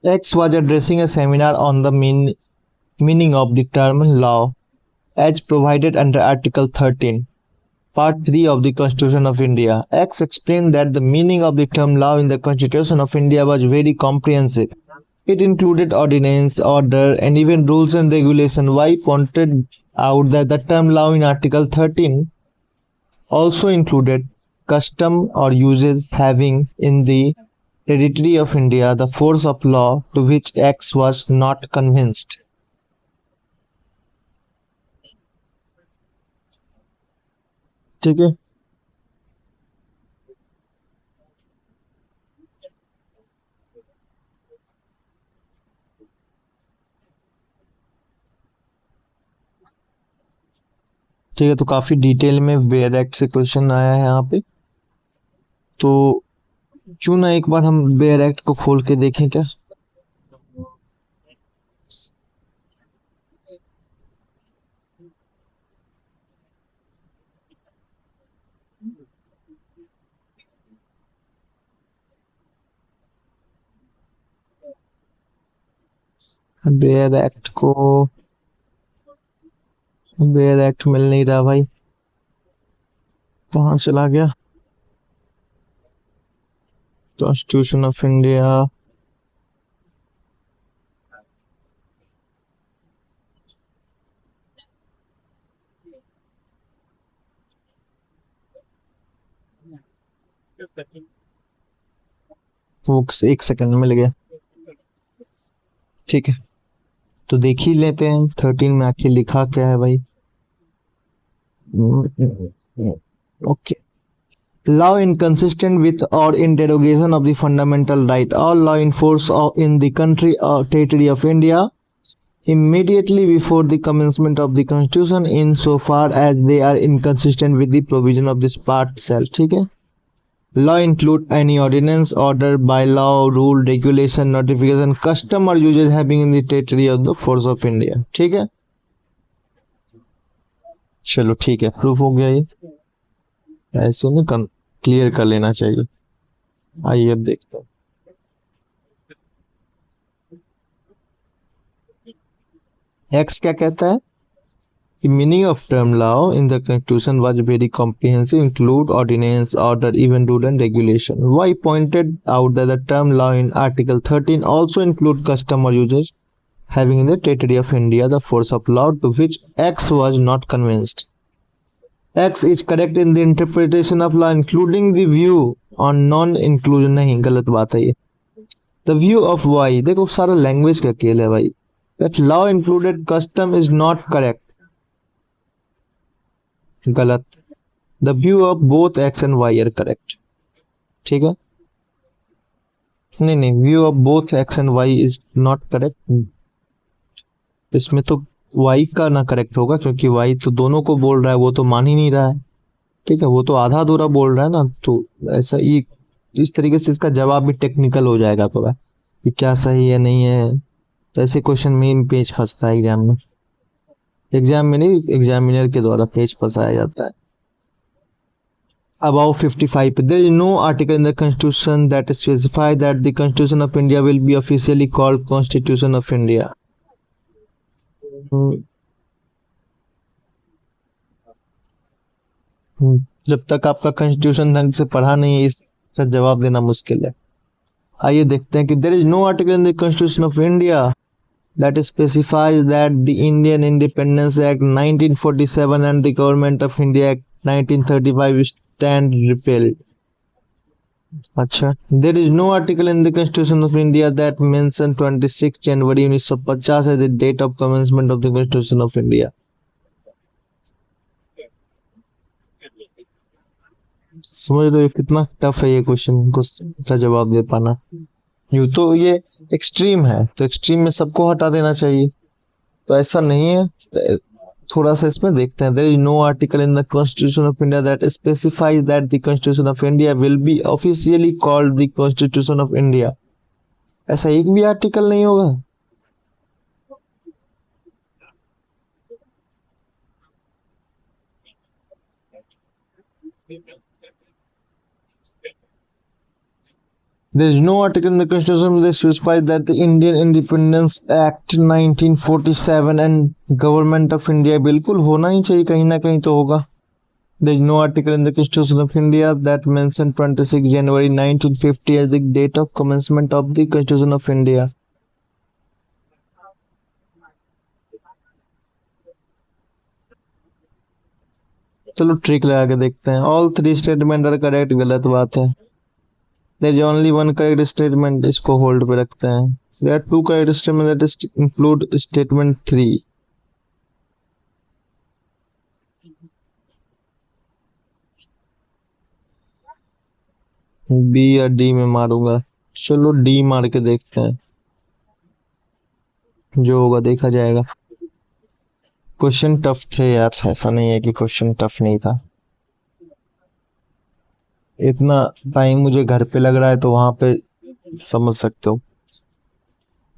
X was addressing a seminar on the meaning of the term law as provided under Article 13 Part 3 of the Constitution of India. X explained that the meaning of the term law in the Constitution of India was very comprehensive. It included ordinance, order, and even rules and regulation. Y pointed out that the term law in Article 13 also included custom or uses having in the territory of India the force of law, to which X was not convinced. ठीक है, ठीक है। तो काफी detail में bare act से question आया है यहाँ पे, तो क्यों ना एक बार हम बेयर एक्ट को खोल के देखें क्या। बेयर एक्ट को, बेयर एक्ट मिल नहीं रहा भाई, कहाँ चला गया। कॉन्स्टिट्यूशन ऑफ इंडिया, बुक्स, एक सेकंड मिल गया। ठीक है, तो देख ही लेते हैं 13 में आखिर लिखा क्या है भाई। Okay, law inconsistent with or in derogation of the fundamental right, all law in force in the country or territory of India immediately before the commencement of the constitution in so far as they are inconsistent with the provision of this part shall। ठीक है, law include any ordinance, order, bylaw, rule, regulation, notification, custom or uses having in the territory of the force of India। ठीक है, चलो ठीक है, proof हो गया। ये ऐसे में क्लियर कर लेना चाहिए। आइए अब देखते हैं। एक्स क्या कहता है कि meaning of term law in the constitution was very comprehensive, include ordinance, order, even rule and regulation. Why pointed out that the term law in article 13 also include custom or uses having in the territory of India the force of law, to which X was not convinced। X is correct in the interpretation of law, including the view on non-inclusion। नहीं, गलत बात है ये। The view of Y, देखो सारा language का खेल है भाई। That law included custom is not correct, गलत। The view of both X and Y are correct। ठीक है, नहीं, view of both X and Y is not correct। इसमें तो Y का ना करेक्ट होगा, क्योंकि Y तो दोनों को बोल रहा है, वो तो मान ही नहीं रहा है। ठीक है, वो तो आधा अधूरा बोल रहा है ना, तो ऐसा ये इस तरीके से इसका जवाब भी टेक्निकल हो जाएगा थोड़ा कि क्या सही है नहीं है। तो ऐसे क्वेश्चन में पेज फंसता है एग्जाम में, एग्जाम में नहीं, एग्जामिनर के द्वारा पेज फंसाया जाता है। Above 55, there is no article in the constitution that specifies that the constitution of India will be officially called Constitution of India। जब तक आपका कॉन्स्टिट्यूशन ढंग से पढ़ा नहीं है, इसका जवाब देना मुश्किल है। आइए देखते हैं कि there is no article in the constitution of India that specifies that the Indian independence act 1947 and the government of India act 1935 stand repealed. अच्छा, there is no article in the constitution of India that mention 26 January 1950 as the date of commencement of the constitution of India. समझ रहे हो कितना tough है ये question का जवाब दे पाना। यूं तो ये एक्सट्रीम है, तो एक्सट्रीम में सबको हटा देना चाहिए, तो ऐसा नहीं है। थोड़ा सा इसमें देखते हैं। There is no article in the constitution of India that specifies that the constitution of India will be officially called the constitution of India. ऐसा एक भी आर्टिकल नहीं होगा। There is no article in the Constitution that specifies that the Indian Independence Act 1947 and Government of India, बिल्कुल होना ही चाहिए, कहीं ना कहीं तो होगा। There is no article in the Constitution of India that mention 26 January 1950 as the date of commencement of the Constitution of India. चलो trick लगा के देखते हैं. All three statement are correct. गलत बात है. There is only one correct statement. इसको hold पे रखते हैं. There are two correct statement that is include statement 3. B या डी में मारूंगा. चलो डी मार के देखते हैं. जो होगा देखा जाएगा. क्वेश्चन टफ थे यार. ऐसा नहीं है कि क्वेश्चन टफ नहीं था. इतना टाइम मुझे घर पे लग रहा है तो वहां पे समझ सकते हो.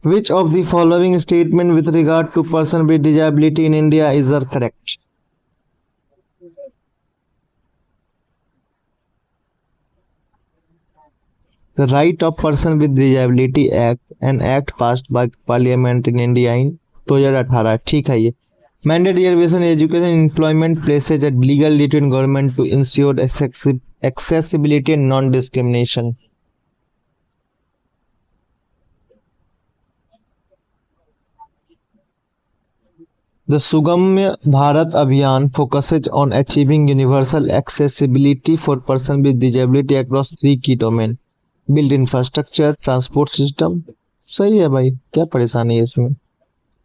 Which of the following statement with regard to person with disability in India is are correct? The Right of Person with Disability Act, an act passed by Parliament in India in 2018. ठीक है ये. Mandate reservation education employment places a legal duty in government to ensure accessibility and non-discrimination. The Sugamya Bharat Abhiyan focuses on achieving universal accessibility for persons with disability across 3 key domains: build infrastructure, transport system. सही है भाई, क्या परेशानी है इसमें.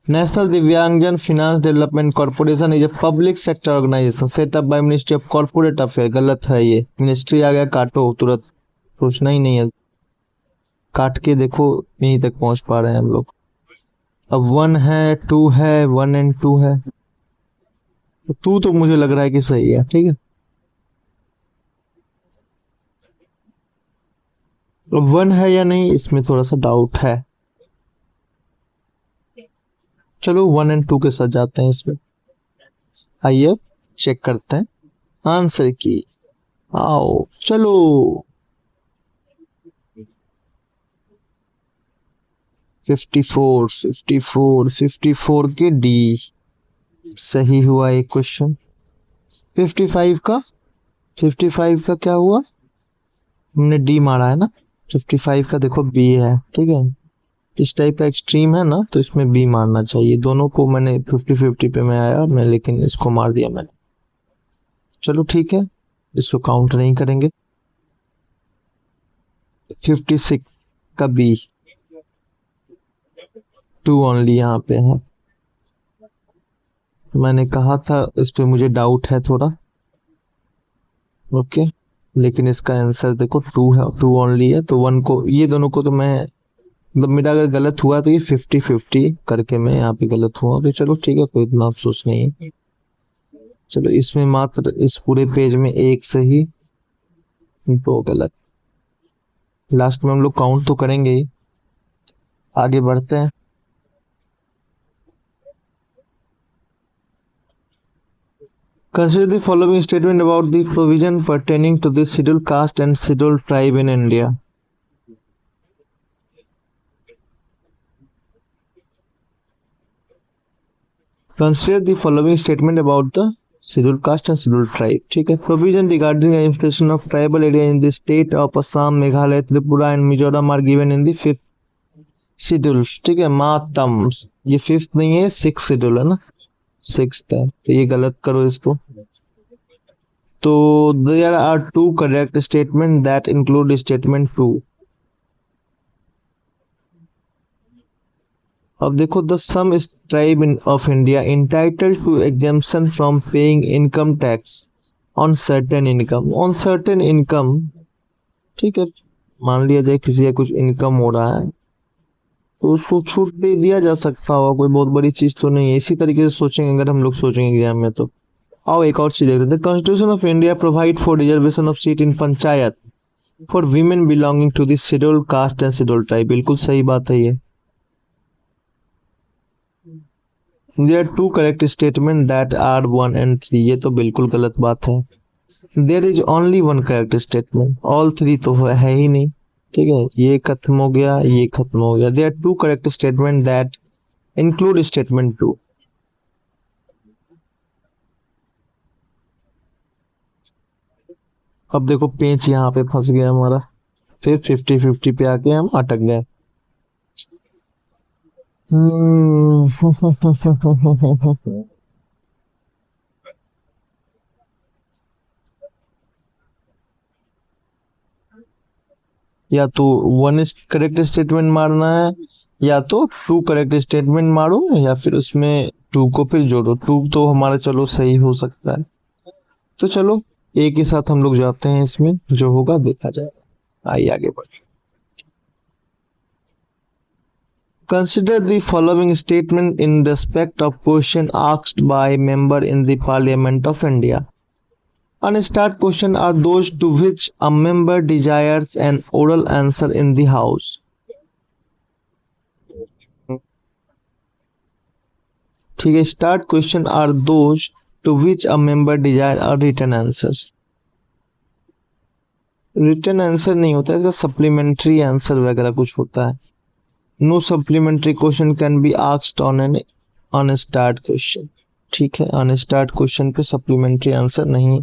National दिव्यांगजन finance development corporation is a public sector organisation set up by ministry of corporate affair. गलत है ये. मिनिस्ट्री आ गया, काटो तुरंत. सोचना ही नहीं है. काट के देखो यहीं तक पहुंच पा रहे हैं हम लोग. अब 1 है, 2 है, 1 एंड 2 है. 2 तो मुझे लग रहा है कि सही है. ठीक है. 1 है या नहीं इसमें थोड़ा सा डाउट है. चलो 1 एंड 2 के साथ जाते हैं इसमें. आइए चेक करते हैं आंसर की. आओ चलो. 54 के डी सही हुआ एक क्वेश्चन. 55 का क्या हुआ. हमने डी मारा है ना. 55 का देखो बी है. ठीक है. इस टाइप का एक्सट्रीम है ना तो इसमें बी मारना चाहिए. दोनों को मैंने 50-50 पे मैं आया मैं, लेकिन इसको मार दिया मैंने. चलो ठीक है, इसको काउंट नहीं करेंगे. 56 का बी 2 ओनली यहाँ पे है. मैंने कहा था इस पे मुझे डाउट है थोड़ा. ओके, लेकिन इसका आंसर देखो 2 है. 2 ओनली है तो 1 को, ये दोनों को तो मैं, मतलब मेरा अगर गलत हुआ तो ये 50-50 करके मैं यहाँ पे गलत हुआ. तो चलो ठीक है, कोई इतना अफसोस नहीं है. चलो इसमें मात्र इस पूरे पेज में एक सही 2 गलत. लास्ट में हम लोग काउंट तो करेंगे ही. आगे बढ़ते हैं. Consider the following statement about the provision pertaining to the scheduled caste and scheduled tribe in India. Consider the following statement about the scheduled caste and scheduled tribe. ठीक है. Provision regarding the administration of tribal area in the state of Assam, Meghalaya, Tripura and Mizoram are given in the 5th schedule. ठीक है. मातम, ये 5th नहीं है, 6th schedule है ना. 6th है तो ये गलत करो इसको. तो there are 2 correct statements that include statement 2. अब देखो, the some tribe of India entitled to exemption from paying income tax on certain income. ठीक है. मान लिया जाए किसी का कुछ इनकम हो रहा है तो उसको छूट दे दिया जा सकता होगा. कोई बहुत बड़ी चीज तो नहीं है. इसी तरीके से सोचेंगे अगर हम लोग सोचेंगे एग्जाम में तो. आओ एक और चीज देख लेते हैं. Constitution of India provide for reservation of seat in panchayat for women belonging to the scheduled caste and scheduled tribe. बिल्कुल सही बात है ये. There are 2 correct statements that are 1 and 3. ये तो बिल्कुल गलत बात है. There is only 1 correct statement. All 3 तो है ही नहीं. ठीक है. ये खत्म हो गया, ये खत्म हो गया. There are 2 correct statements that include statement 2. अब देखो पेंच यहाँ पे फंस गया हमारा, फिर 50-50 पे आके हम अटक गए। या तो वन इज करेक्ट स्टेटमेंट मारना है, या तो टू करेक्ट स्टेटमेंट मारो, या फिर उसमें टू को फिर जोड़ो। टू तो हमारा चलो सही हो सकता है, तो चलो एक ही साथ हम लोग जाते हैं इसमें, जो होगा देखा जाएगा। आइए आगे बढ़े। Consider the following statement in respect of question asked by member in the Parliament of India. Unstart question are those to which a member desires an oral answer in the House. ठीक है, start question are those to which a member desire a written answer. Written answer नहीं होता है इसका, supplementary answer वगैरह कुछ होता है। No supplementary question can be asked on an unstarred question. ठीक है, अनस्टार्ट क्वेश्चन पे सप्लीमेंट्री आंसर नहीं,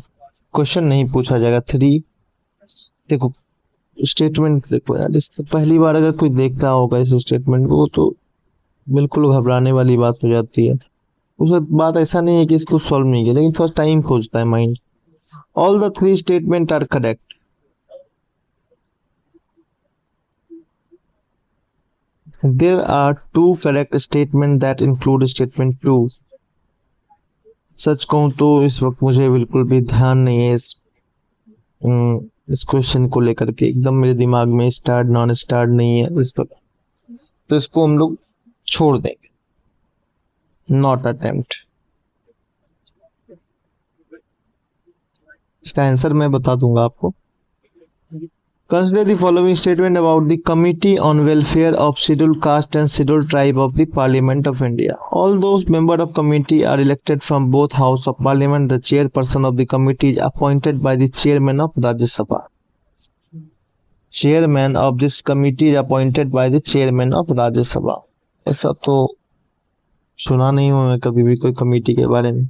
क्वेश्चन नहीं पूछा जाएगा। 3 देखो स्टेटमेंट देखो यार, इस पहली बार अगर कोई देख रहा होगा इस स्टेटमेंट को तो बिल्कुल घबराने वाली बात हो जाती है। उस बात ऐसा नहीं है कि इसको सॉल्व नहीं किया, लेकिन थोड़ा टाइम खोजता है mind. All the 3 statement are correct. There are 2 correct statements that include statement 2. सच कहूँ तो इस वक्त मुझे बिल्कुल भी ध्यान नहीं है इस क्वेश्चन को लेकर के, एकदम मेरे दिमाग में स्टार्ट नॉन स्टार्ट नहीं है इस वक्त, तो इसको हम लोग छोड़ देंगे, नॉट अटेम्प्ट। इसका आंसर मैं बता दूंगा आपको। Consider the following statement about the Committee on Welfare of Scheduled Caste and Scheduled Tribe of the Parliament of India. All those members of committee are elected from both House of Parliament. The chairperson of the committee is appointed by the chairman of Rajya Sabha. Chairman of this committee is appointed by the chairman of Rajya Sabha. ऐसा तो सुना नहीं हूँ मैं कभी भी कोई committee के बारे में,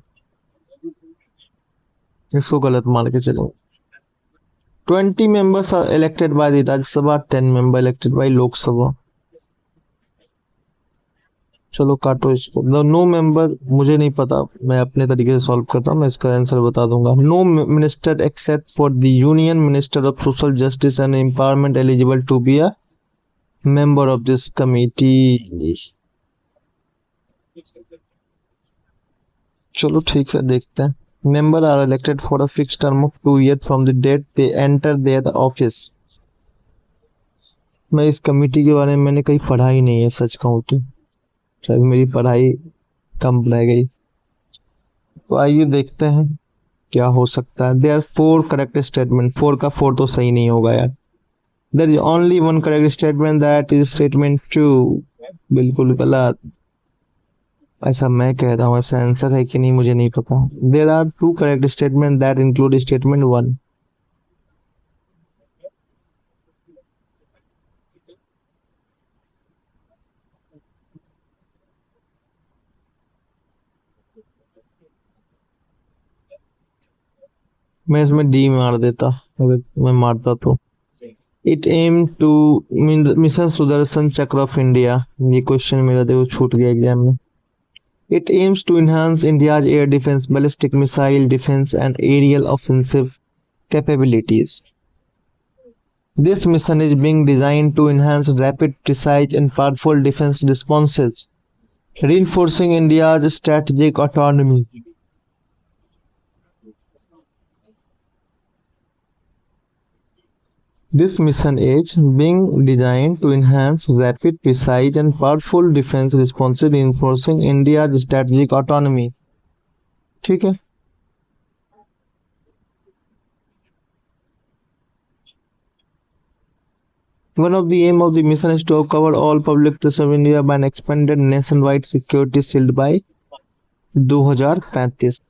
इसको गलत मान के चलो। 20 members are elected by the Rajya Sabha, 10 members elected by Lok Sabha. चलो काटो इसको। नो मेंबर मुझे नहीं पता, मैं अपने तरीके से सॉल्व करता हूँ, मैं इसका आंसर बता दूंगा। No minister except for the union minister of social justice and empowerment eligible to be a member of this committee. चलो ठीक है, देखते हैं। Members are elected for a fixed term of 2 years from the date they enter their office. मैं इस committee के बारे में मैंने कहीं पढ़ा ही नहीं है, सच कहूँ तो शायद मेरी पढ़ाई कम रह गई। तो आइए देखते हैं क्या हो सकता है। There are 4 correct statement, 4 का 4 तो सही नहीं होगा यार। There is only one correct statement, that is statement 2, बिल्कुल गलत। ऐसा मैं कह रहा हूँ, ऐसा आंसर है कि नहीं मुझे नहीं पता। There are 2 correct statement that include statement 1। मैं इसमें डी मार देता अगर मैं मारता तो। It aim to mission Sudarshan Chakra of India, ये क्वेश्चन मेरा देखो छूट गया एग्जाम में। It aims to enhance India's air defense, ballistic missile defense, and aerial offensive capabilities. This mission is being designed to enhance rapid, precise, and powerful defense responses, reinforcing India's strategic autonomy. This mission is being designed to enhance rapid, precise, and powerful defense responses, reinforcing India's strategic autonomy. ठीक है, one of the aim of the mission is to cover all public places of India by an expanded nationwide security shield by 2035।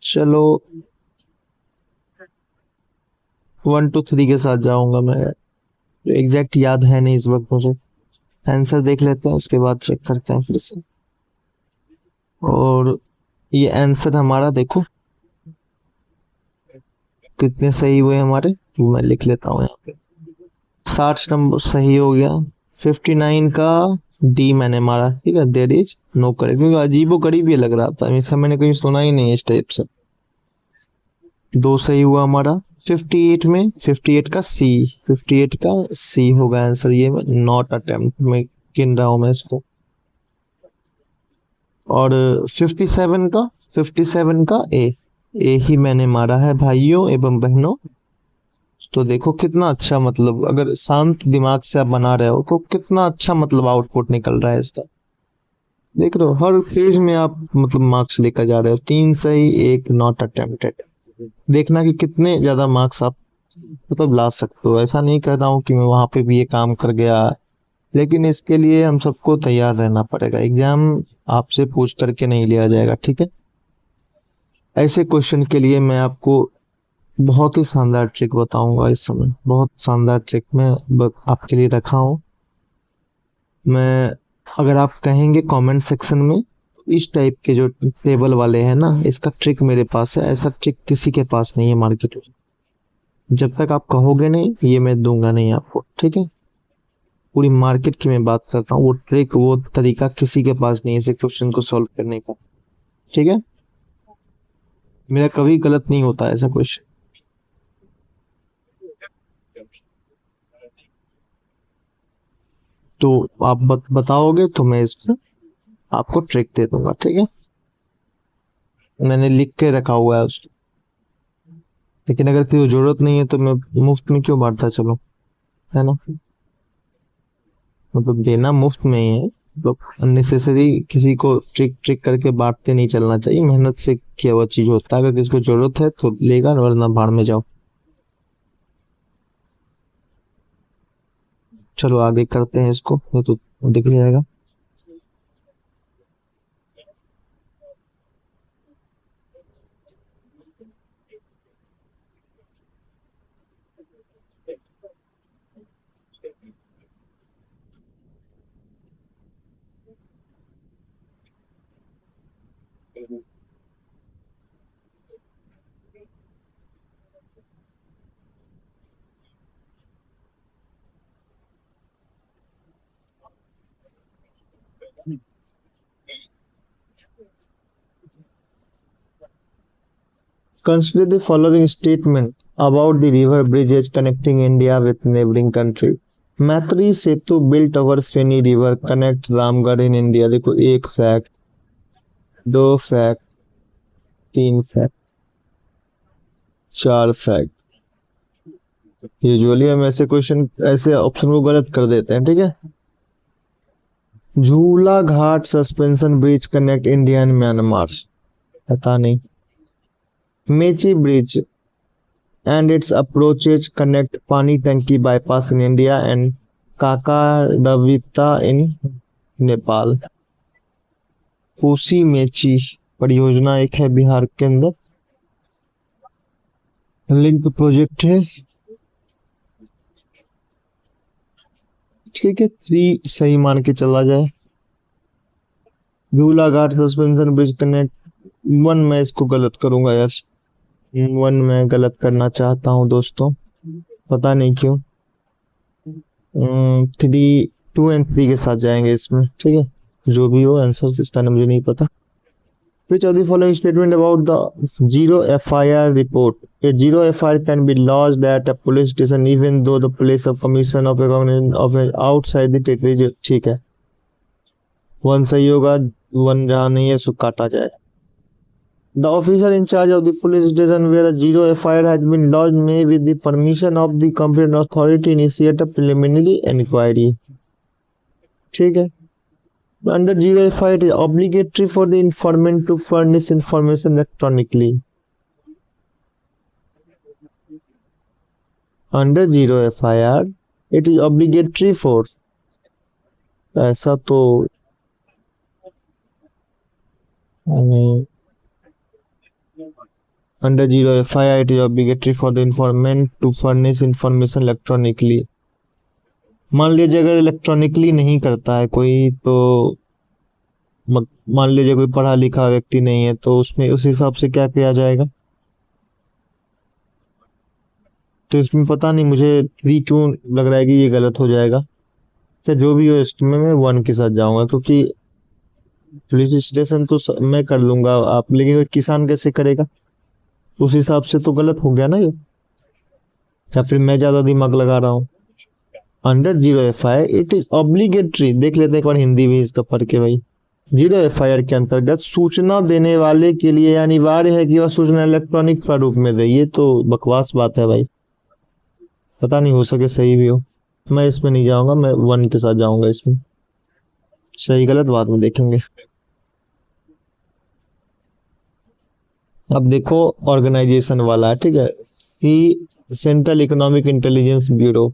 चलो 1 to 3 के साथ जाऊंगा मैं, exact याद है नहीं इस वक्त मुझे। आंसर देख लेते हैं, उसके बाद चेक करते हैं फिर से। और ये आंसर हमारा देखो कितने सही हुए हमारे, मैं लिख लेता हूँ यहाँ पे। 60 नंबर सही हो गया। 59 का डी मैंने मारा, ठीक है, देयर इज नो करेक्ट, क्योंकि अजीबो गरीब ये लग रहा था, इसका मैंने कहीं सुना ही नहीं इस टाइप से। 2 सही हुआ हमारा। 58 में 58 का सी, 58 का सी होगा आंसर, ये नॉट अटेम्प्ट में गिन रहा हूं मैं इसको। और 57 का ए ही मैंने मारा है भाइयों एवं बहनों। तो देखो कितना अच्छा, मतलब अगर शांत दिमाग से आप बना रहे हो तो कितना अच्छा मतलब आउटपुट निकल रहा है इसका। देख रहे हो हर पेज में आप मतलब मार्क्स लेकर जा रहे हो। 3 सही, 1 नॉट अटेम्प्टेड। देखना कि कितने ज्यादा मार्क्स आप मतलब ला सकते हो। ऐसा नहीं कर रहा हूँ कि मैं वहां पे भी ये काम कर गया, लेकिन इसके लिए हम सबको तैयार रहना पड़ेगा। एग्जाम आपसे पूछ करके नहीं लिया जाएगा, ठीक है। ऐसे क्वेश्चन के लिए मैं आपको बहुत ही शानदार ट्रिक बताऊंगा इस समय, बहुत शानदार ट्रिक मैं आपके लिए रखा हूँ। मैं, अगर आप कहेंगे कमेंट सेक्शन में, इस टाइप के जो टेबल वाले हैं ना, इसका ट्रिक मेरे पास है, ऐसा ट्रिक किसी के पास नहीं है मार्केट में। जब तक आप कहोगे नहीं ये मैं दूंगा नहीं आपको, ठीक है। पूरी मार्केट की मैं बात करता हूँ, वो ट्रिक वो तरीका किसी के पास नहीं है इसे क्वेश्चन को सॉल्व करने का, ठीक है। मेरा कभी गलत नहीं होता ऐसा क्वेश्चन। तो आप बताओगे तो मैं इसमें आपको ट्रिक दे दूंगा, ठीक है। मैंने लिख के रखा हुआ है उसको, लेकिन अगर किसी को जरूरत नहीं है तो मैं मुफ्त में क्यों बांटता चलूं, है ना। मतलब देना मुफ्त में ही है, मतलब अननेसेसरी किसी को ट्रिक ट्रिक करके बांटते नहीं चलना चाहिए। मेहनत से किया हुआ चीज होता है, अगर किसी को जरूरत है तो लेगा, वरना भाड़ में जाओ। चलो आगे करते हैं इसको, ये तो दिख जाएगा। Consider the following statement about the river bridges connecting India with neighboring country. Maitri Setu built over Feni river connect Ramgarh in India। देखो 1 fact, 2 fact, 3 fact, 4 fact. Usually हम ऐसे क्वेश्चन, ऐसे ऑप्शन को गलत कर देते हैं, ठीक है। Jhula Ghat suspension bridge connect India and Myanmar, पता नहीं। Mechi bridge and its approaches connect Pani Tanki bypass in India and Kakadavita in Nepal. Kosi Mechi परियोजना एक है बिहार के अंदर, लिंक प्रोजेक्ट है, ठीक है। 3 सही मान के चला जाए। झूला घाट सस्पेंशन ब्रिज कनेक्ट 1 मैं इसको गलत करूंगा यार, 1 मैं गलत करना चाहता हूँ दोस्तों, पता नहीं क्यों। 3, 2 एंड 3 के साथ जाएंगे इसमें, ठीक है। जो भी हो आंसर इसका मुझे नहीं पता। Which of the following statement about the zero FIR report? A zero FIR can be lodged at a police station even though the place of commission of a of a outside the territory। ठीक है, 1 सही होगा, 1 जहाँ नहीं है उसको काटा जाए। The officer in charge of the police station where a zero FIR has been lodged may with the permission of the competent authority initiate a preliminary inquiry। ठीक है। Under zero FIR it is obligatory for the informant to furnish information electronically। Under zero FIR it is obligatory for, ऐसा तो Under zero FIR it is obligatory for the informant to furnish information electronically। मान लीजिए अगर electronically नहीं करता है कोई, तो मान लीजिए कोई पढ़ा लिखा व्यक्ति नहीं है, तो उसमें उस हिसाब से क्या किया जाएगा। तो इसमें पता नहीं मुझे 3 क्यों लग रहा है कि ये गलत हो जाएगा। तो जो भी हो इसमें मैं 1 के साथ जाऊंगा, क्योंकि पुलिस स्टेशन तो मैं कर लूंगा आप, लेकिन किसान कैसे करेगा? उस हिसाब से तो गलत हो गया ना ये, या फिर मैं ज्यादा दिमाग लगा रहा हूँ। Under zero FIR it is obligatory, देख लेते हैं एक बार हिंदी भी इसका पढ़ के भाई। जीरो एफआईआर के अंतर्गत सूचना देने वाले के लिए अनिवार्य है कि वह सूचना इलेक्ट्रॉनिक प्रारूप में दे। ये तो बकवास बात है भाई, पता नहीं, हो सके सही भी हो। मैं इसमें नहीं जाऊंगा, मैं 1 के साथ जाऊंगा इसमें। सही गलत बाद में देखेंगे। अब देखो ऑर्गेनाइजेशन वाला है, ठीक है। C central economic intelligence bureau,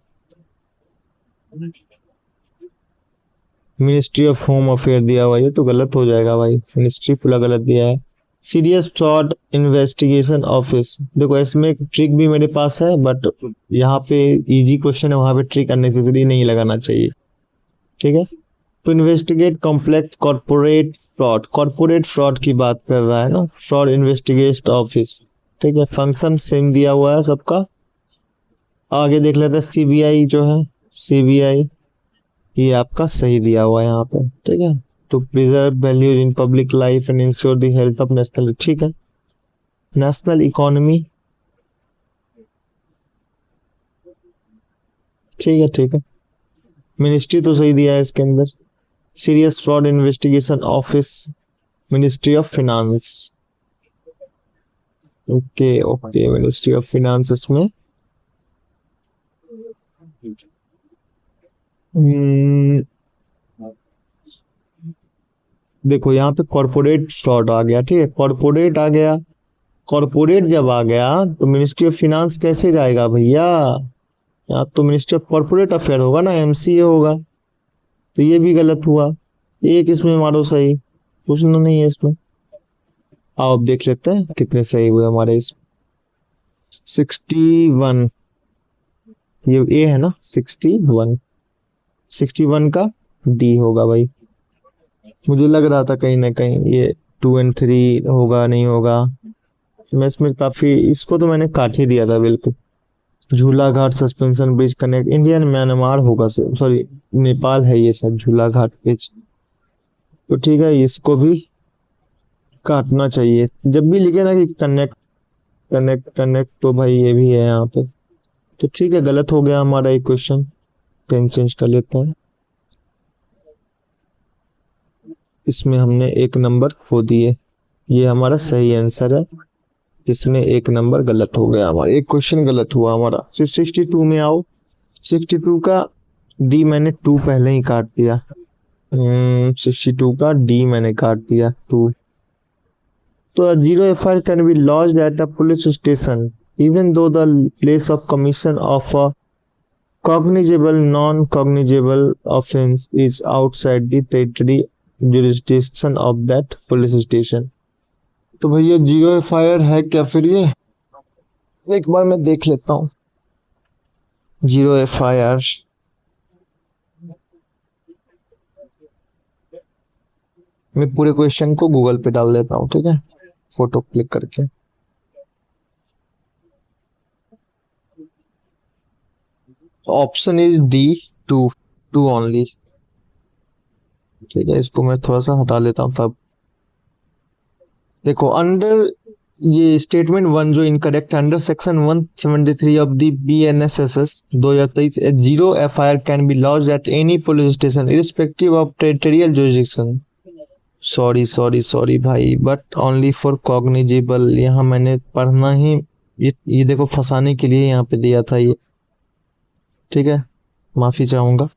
ministry of home affair दिया हुआ, ये तो गलत हो जाएगा भाई, मिनिस्ट्री पूरा गलत दिया है। सीरियस फ्रॉड इन्वेस्टिगेशन ऑफिस, देखो इसमें एक ट्रिक भी मेरे पास है, बट यहाँ पे इजी क्वेश्चन है, वहां पे ट्रिक अननेसेसरी नहीं लगाना चाहिए, ठीक है। तो इन्वेस्टिगेट कॉम्प्लेक्स कॉर्पोरेट फ्रॉड की बात कर रहा है ना, फ्रॉड इन्वेस्टिगेशन ऑफिस, ठीक है। फंक्शन सेम दिया हुआ है सबका। आगे देख लेते हैं सीबीआई जो है, सीबीआई ये आपका सही दिया हुआ है यहाँ पे, ठीक है। To preserve values in public life and ensure the health of national, ठीक है। नेशनल इकोनॉमी, ठीक है ठीक है। मिनिस्ट्री तो सही दिया है इसके अंदर। Serious fraud investigation office, ministry of finance, okay okay, ministry of finance में देखो यहाँ पे कॉर्पोरेट फ्रॉड आ गया, ठीक है, कॉर्पोरेट आ गया। कॉर्पोरेट जब आ गया तो मिनिस्ट्री ऑफ फिनांस कैसे जाएगा भैया? यहाँ तो मिनिस्ट्री ऑफ कॉर्पोरेट अफेयर होगा ना, एमसीए होगा, तो ये भी गलत हुआ। एक इसमें मारो सही, पूछना नहीं है इसमें। आओ अब देख लेते हैं कितने सही हुए हमारे इस 61, ये ए है ना, 61 का डी होगा भाई। मुझे लग रहा था कहीं ना कहीं ये 2 और 3 होगा, नहीं होगा। मैं इसमें काफी, इसको तो मैंने काट ही दिया था बिल्कुल। Jhula Ghat suspension bridge connect, Indian Myanmar होगा, सॉरी नेपाल है ये सब, झूला घाट ब्रिज, तो ठीक है, इसको भी काटना चाहिए। जब भी लिखे ना कि कनेक्ट कनेक्ट कनेक्ट, तो भाई ये भी है यहाँ पे, तो ठीक है, गलत हो गया हमारा एक क्वेश्चन। पेन चेंज कर लेते हैं, इसमें हमने 1 नंबर खो दिए, ये हमारा सही आंसर है, इसमें 1 नंबर गलत हो गया हमारा, एक क्वेश्चन गलत हुआ हमारा। फिर 62 में आओ, 62 का डी मैंने 2 पहले ही काट दिया, 62 का डी मैंने काट दिया 2। तो zero FIR can be lodged at a police station even though the place of commission of a cognizable non-cognizable offense is outside the territory jurisdiction of that police station। तो भैया जीरो एफआईआर है क्या फिर ये? एक बार मैं देख लेता हूँ जीरो एफआईआर। मैं पूरे क्वेश्चन को गूगल पे डाल देता हूँ, ठीक है, फोटो क्लिक करके। Option is D, two only, ठीक है। इसको मैं थोड़ा सा हटा लेता हूँ तब। देखो अंडर ये स्टेटमेंट 1 जो incorrect, under section 173 of the BNSS 2023, zero FIR can be lodged at any police station irrespective of territorial jurisdiction. Sorry भाई, बट ओनली फॉर कॉग्निजेबल, यहाँ मैंने पढ़ना ही, ये देखो फंसाने के लिए यहाँ पे दिया था ये, ठीक है, माफी चाहूंगा,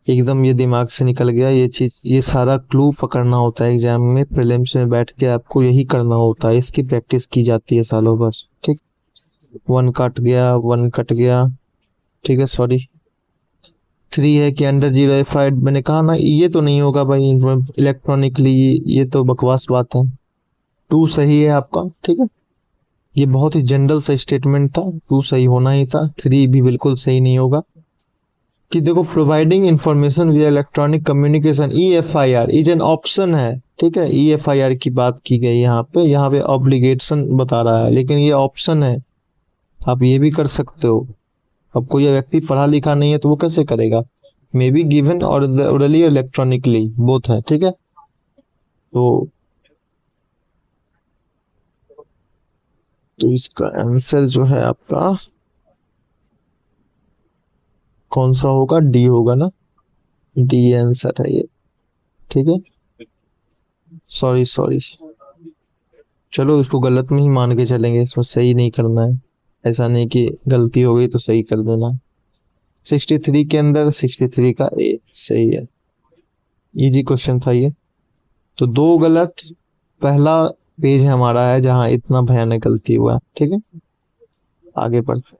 एकदम ये दिमाग से निकल गया ये चीज। ये सारा क्लू पकड़ना होता है एग्जाम में, प्रीलिम्स में बैठ के आपको यही करना होता है, इसकी प्रैक्टिस की जाती है सालों भर, ठीक। 1 कट गया, ठीक है, सॉरी। 3 है कि अंडर जीरो एफआईआर, मैंने कहा ना ये तो नहीं होगा भाई इलेक्ट्रॉनिकली, ये तो बकवास बात है। 2 सही है आपका, ठीक है, ये बहुत ही जनरल सा स्टेटमेंट था, 2 सही होना ही था, 3 भी बिल्कुल सही नहीं होगा। कि देखो providing information with electronic communication EFIR is an option है, ठीक है, EFIR की बात की गई यहाँ पे ऑब्लिगेशन बता रहा है, लेकिन ये ऑप्शन है, आप ये भी कर सकते हो। अब कोई व्यक्ति पढ़ा लिखा नहीं है तो वो कैसे करेगा? मे बी गिवन और ओरली इलेक्ट्रॉनिकली बोथ है, ठीक है। तो इसका आंसर जो है आपका कौन सा होगा? डी होगा ना, डी आंसर है ये, ठीक है। सॉरी सॉरी, चलो इसको गलत में ही मान के चलेंगे, इसमें सही नहीं करना है। ऐसा नहीं कि गलती हो गई तो सही कर देना। 63 के अंदर 63 का ए सही है। इजी क्वेश्चन था ये। तो दो गलत, पहला पेज हमारा है जहां इतना भयानक गलती हुआ है, ठीक है। आगे बढ़ते।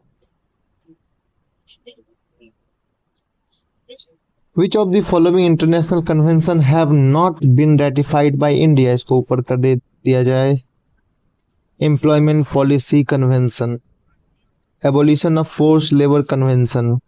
Which of the following international convention have not been ratified by India? इसको ऊपर कर दे दिया जाए। Employment policy convention, abolition of force labour convention,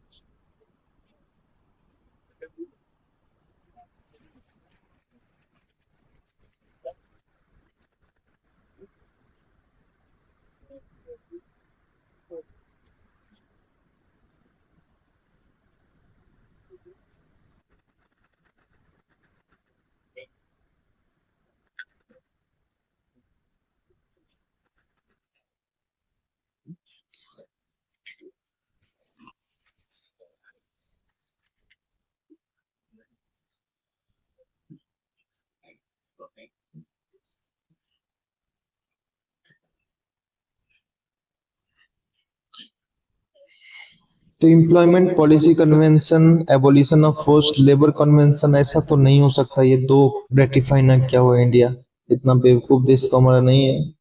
तो employment policy convention, abolition of forced labour convention, ऐसा तो नहीं हो सकता ये दो रेटिफाई ना किया हुआ इंडिया। इतना बेवकूफ देश तो हमारा नहीं है।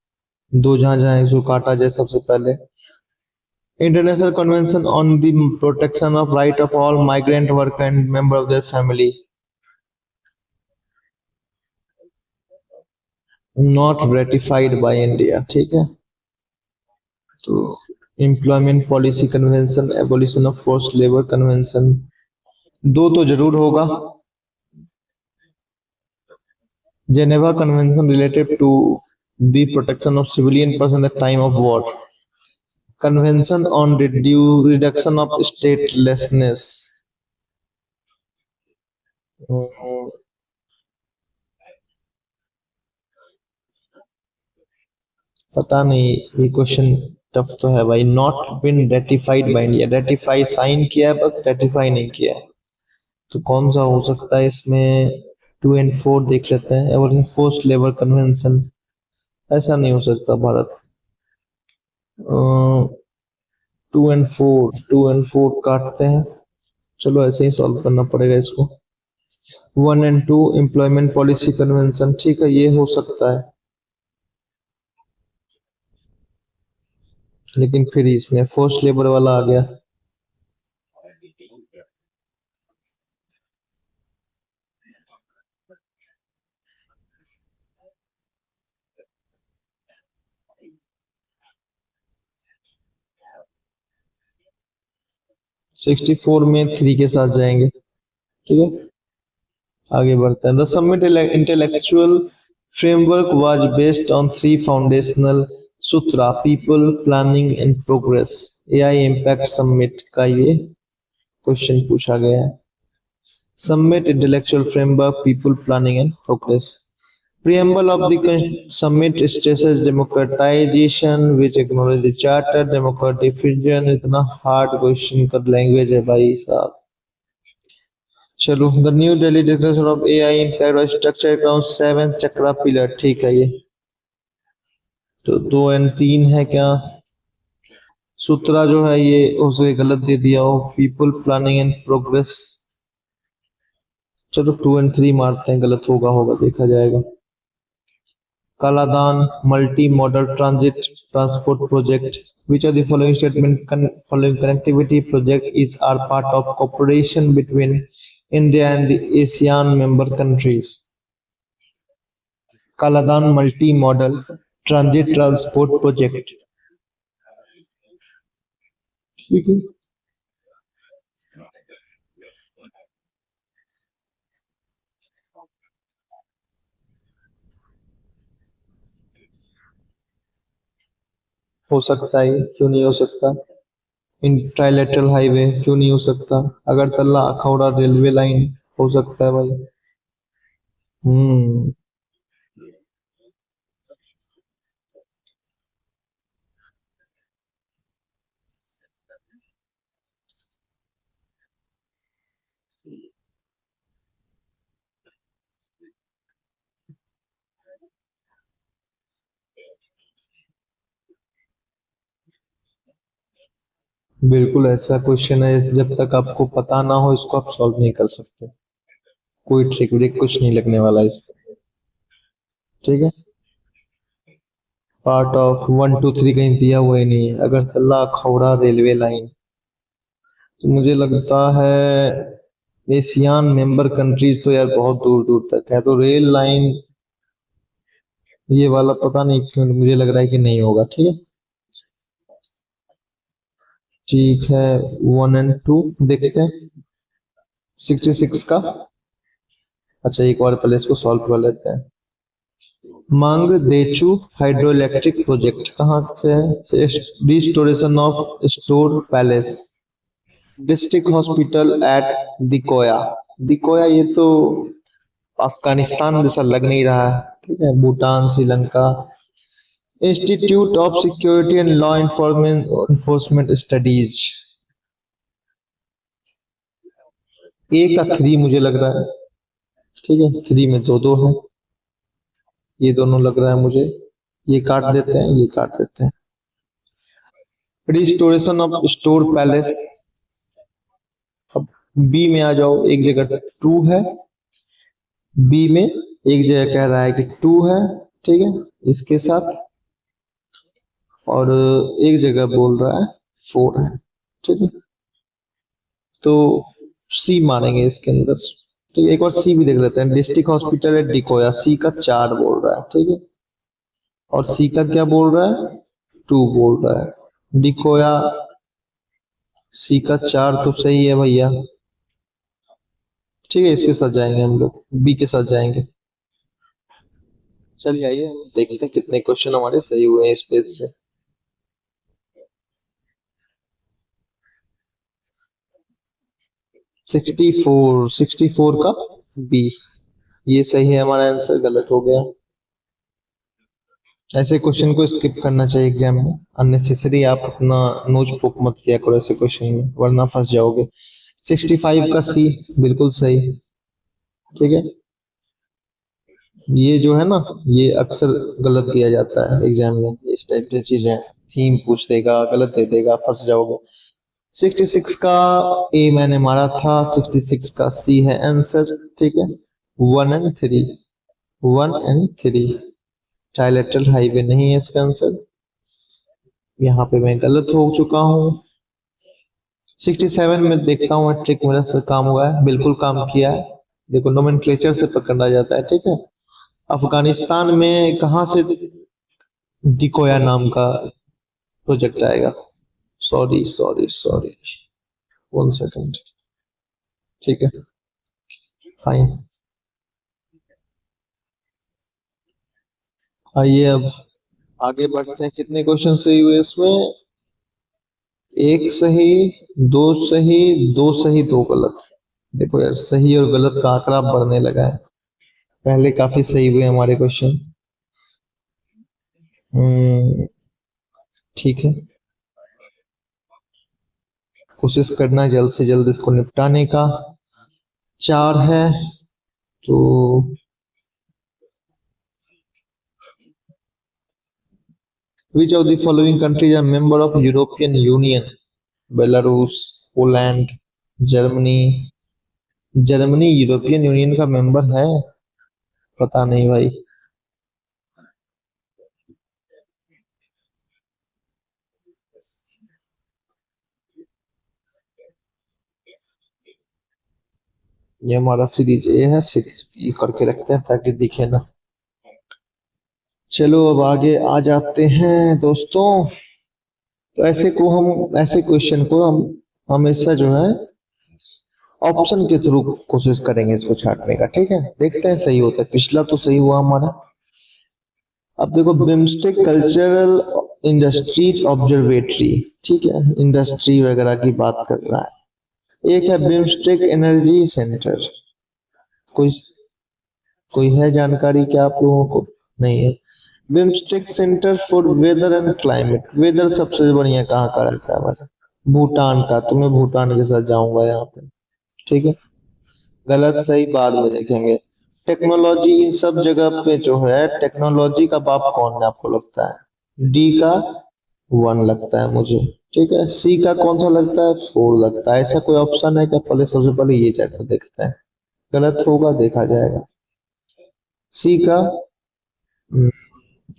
दो जहां जहां इसको काटा जाए सबसे पहले। International convention on the protection of right of all migrant worker and member of their family, not ratified by India, ठीक है। तो employment policy convention, abolition of forced labour convention, दो तो जरूर होगा। Geneva convention related to the protection of civilian person at time of war, convention on reduction of statelessness, पता नहीं, ये क्वेश्चन टफ तो है भाई। Not been ratified by India, ratify sign किया है बस, रेटिफाई नहीं किया है। तो कौन सा हो सकता है इसमें? 2 और 4 देख लेते हैं। और फोर्स्ड लेबर कन्वेंशन, ऐसा नहीं हो सकता भारत। 2 और 4 काटते हैं, चलो ऐसे ही सॉल्व करना पड़ेगा इसको। 1 और 2 एम्प्लॉयमेंट पॉलिसी कन्वेंशन, ठीक है ये हो सकता है, लेकिन फिर इसमें फोर्स लेबर वाला आ गया। सिक्सटी फोर में 3 के साथ जाएंगे, ठीक है। आगे बढ़ते हैं। The summit intellectual framework was based on 3 foundational Sutra, people, planning and progress. AI impact summit का ये क्वेश्चन पूछा गया है। Summit intellectual framework, people planning and progress. Preamble of the summit stresses democratization, which acknowledge the charter, democratic vision। इतना hard question का language है भाई साहब। चलो, the new Delhi declaration of AI impact और स्ट्रक्चर अराउंड 7 चक्रा पिलर, ठीक है ये। तो 2 और 3 है क्या? सूत्रा जो है ये उसे गलत दे दिया हो, पीपल, प्लानिंग एंड प्रोग्रेस। चलो 2 और 3 मारते हैं, गलत होगा होगा देखा जाएगा। Kaladan multi modal transit transport project, which of the following statement following connectivity project is are part of cooperation between India and the ASEAN member countries? Kaladan multi modal transit transport project, ठीक है। हो सकता है, क्यों नहीं हो सकता? इन ट्राइलेटरल हाईवे क्यों नहीं हो सकता? अगरतला अखौरा रेलवे लाइन हो सकता है भाई। हम्म। बिल्कुल ऐसा क्वेश्चन है, जब तक आपको पता ना हो इसको आप सॉल्व नहीं कर सकते। कोई ट्रिक व्रिक कुछ नहीं लगने वाला इसको। ठीक है, पार्ट ऑफ 1 2 3 कहीं दिया हुआ ही नहीं है। अगरतला अखौरा रेलवे लाइन, तो मुझे लगता है एशियान मेंबर कंट्रीज तो यार बहुत दूर दूर तक है, तो रेल लाइन ये वाला पता नहीं क्यों मुझे लग रहा है कि नहीं होगा। ठीक है, ठीक है, 1 और 2 देखते हैं। 66 का, अच्छा एक बार पहले इसको सॉल्व कर लेते हैं। मांग देचू हाइड्रो इलेक्ट्रिक प्रोजेक्ट कहाँ से है? Restoration of store palace, district hospital at Dikoya. Dikoya ये तो अफगानिस्तान जैसा लग नहीं रहा है। ठीक है, Bhutan, Sri Lanka. Institute of security and law enforcement studies, A का 3 मुझे लग रहा है। ठीक है, 3 में दो दो है, ये दोनों लग रहा है मुझे। ये काट देते हैं, ये काट देते हैं। रिस्टोरेशन ऑफ स्टोर पैलेस, अब बी में आ जाओ, एक जगह 2 है, बी में एक जगह कह रहा है कि 2 है। ठीक है, इसके साथ, और एक जगह बोल रहा है 4 है। ठीक है, तो सी मारेंगे इसके अंदर। ठीक है, एक बार सी भी देख लेते हैं। डिस्ट्रिक्ट हॉस्पिटल है डिकोया, सी का 4 बोल रहा है। ठीक है, और सी का क्या बोल रहा है? 2 बोल रहा है। डिकोया सी का 4 तो सही है भैया। ठीक है, इसके साथ जाएंगे हम लोग, बी के साथ जाएंगे। चलिए आइए देखते हैं कितने क्वेश्चन हमारे सही हुए हैं इस पेज से। 64 का बी, ये सही है, हमारा आंसर गलत हो गया। ऐसे क्वेश्चन को स्किप करना चाहिए एग्जाम में, अननेसेसरी आप अपना नोच पोक मत किया करो ऐसे क्वेश्चन में, वरना फंस जाओगे। 65 का सी बिल्कुल सही। ठीक है, ये जो है ना, ये अक्सर गलत दिया जाता है एग्जाम में, इस टाइप की चीजें। थीम पूछ देगा, गलत दे देगा, फंस जाओगे। 66 का ए मैंने मारा था, 66 का सी है आंसर। ठीक है, 1 और 3, 1 और 3 ट्राइलेटरल हाईवे नहीं है इसका आंसर। यहाँ पे मैं गलत हो चुका हूँ। 67 में देखता हूँ ट्रिक मेरा से काम हुआ है, बिल्कुल काम किया है। देखो नोमेनक्लेचर से पकड़ा जाता है। ठीक है, अफगानिस्तान में कहाँ से डिकोया नाम का प्रोजेक्ट आएगा? Sorry sorry sorry, 1 second. ठीक है, फाइन। आइए अब आगे बढ़ते हैं। कितने क्वेश्चन सही हुए इसमें? 1 सही, 2 सही, 2 सही, 2 गलत। देखो यार, सही और गलत का आंकड़ा बढ़ने लगा है। पहले काफी सही हुए हमारे क्वेश्चन। ठीक है, कोशिश करना है जल्द से जल्द इसको निपटाने का। 4 है, तो which of the following countries are member of European Union? Belarus, Poland, Germany. Germany European Union का मेंबर है? पता नहीं भाई। ये हमारा सीरीज ए है, सीरीज बी करके रखते हैं ताकि दिखे ना। चलो अब आगे आ जाते हैं दोस्तों। तो ऐसे क्वेश्चन को हम हमेशा जो है ऑप्शन के थ्रू कोशिश करेंगे इसको छाटने का। ठीक है, देखते हैं सही होता है। पिछला तो सही हुआ हमारा। अब देखो बिम्स्टेक कल्चरल इंडस्ट्रीज ऑब्जर्वेटरी, ठीक है, इंडस्ट्री वगैरह की बात कर रहा है। एक है बिम्स्टेक एनर्जी सेंटर, कोई कोई है जानकारी क्या आप लोगों को? नहीं है। BIMSTEC centre for weather and climate, weather सबसे बढ़िया कहाँ का रहता है भाई? भूटान का, तो मैं भूटान के साथ जाऊंगा यहाँ पे, ठीक है। गलत सही बाद में देखेंगे। टेक्नोलॉजी, इन सब जगह पे जो है टेक्नोलॉजी का बाप कौन है आपको लगता है? डी का 1 लगता है मुझे, ठीक है। सी का कौन सा लगता है? 4 लगता है। ऐसा कोई ऑप्शन है क्या? पहले सबसे पहले ये जगह देखते हैं, गलत होगा देखा जाएगा। सी का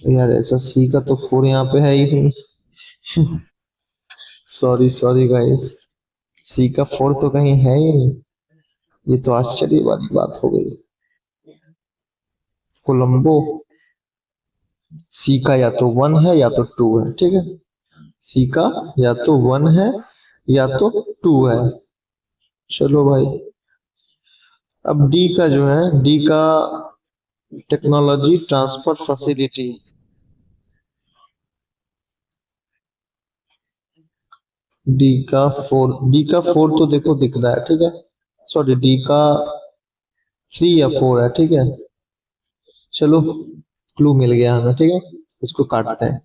यार ऐसा सी का तो 4 यहाँ पे है ही नहीं। सॉरी सॉरी गाइस, सी का 4 तो कहीं है ही नहीं। ये तो आश्चर्य वाली बात हो गई। कोलंबो, सी का या तो 1 है या तो 2 है, ठीक है। सी का या तो 1 है या तो 2 है। चलो भाई, अब डी का जो है, डी का टेक्नोलॉजी ट्रांसफर फैसिलिटी, डी का 4 तो देखो दिख रहा है, ठीक है। सॉरी, डी का 3 या 4 है, ठीक है। चलो, क्लू मिल गया हमें, ठीक है, इसको काटते हैं।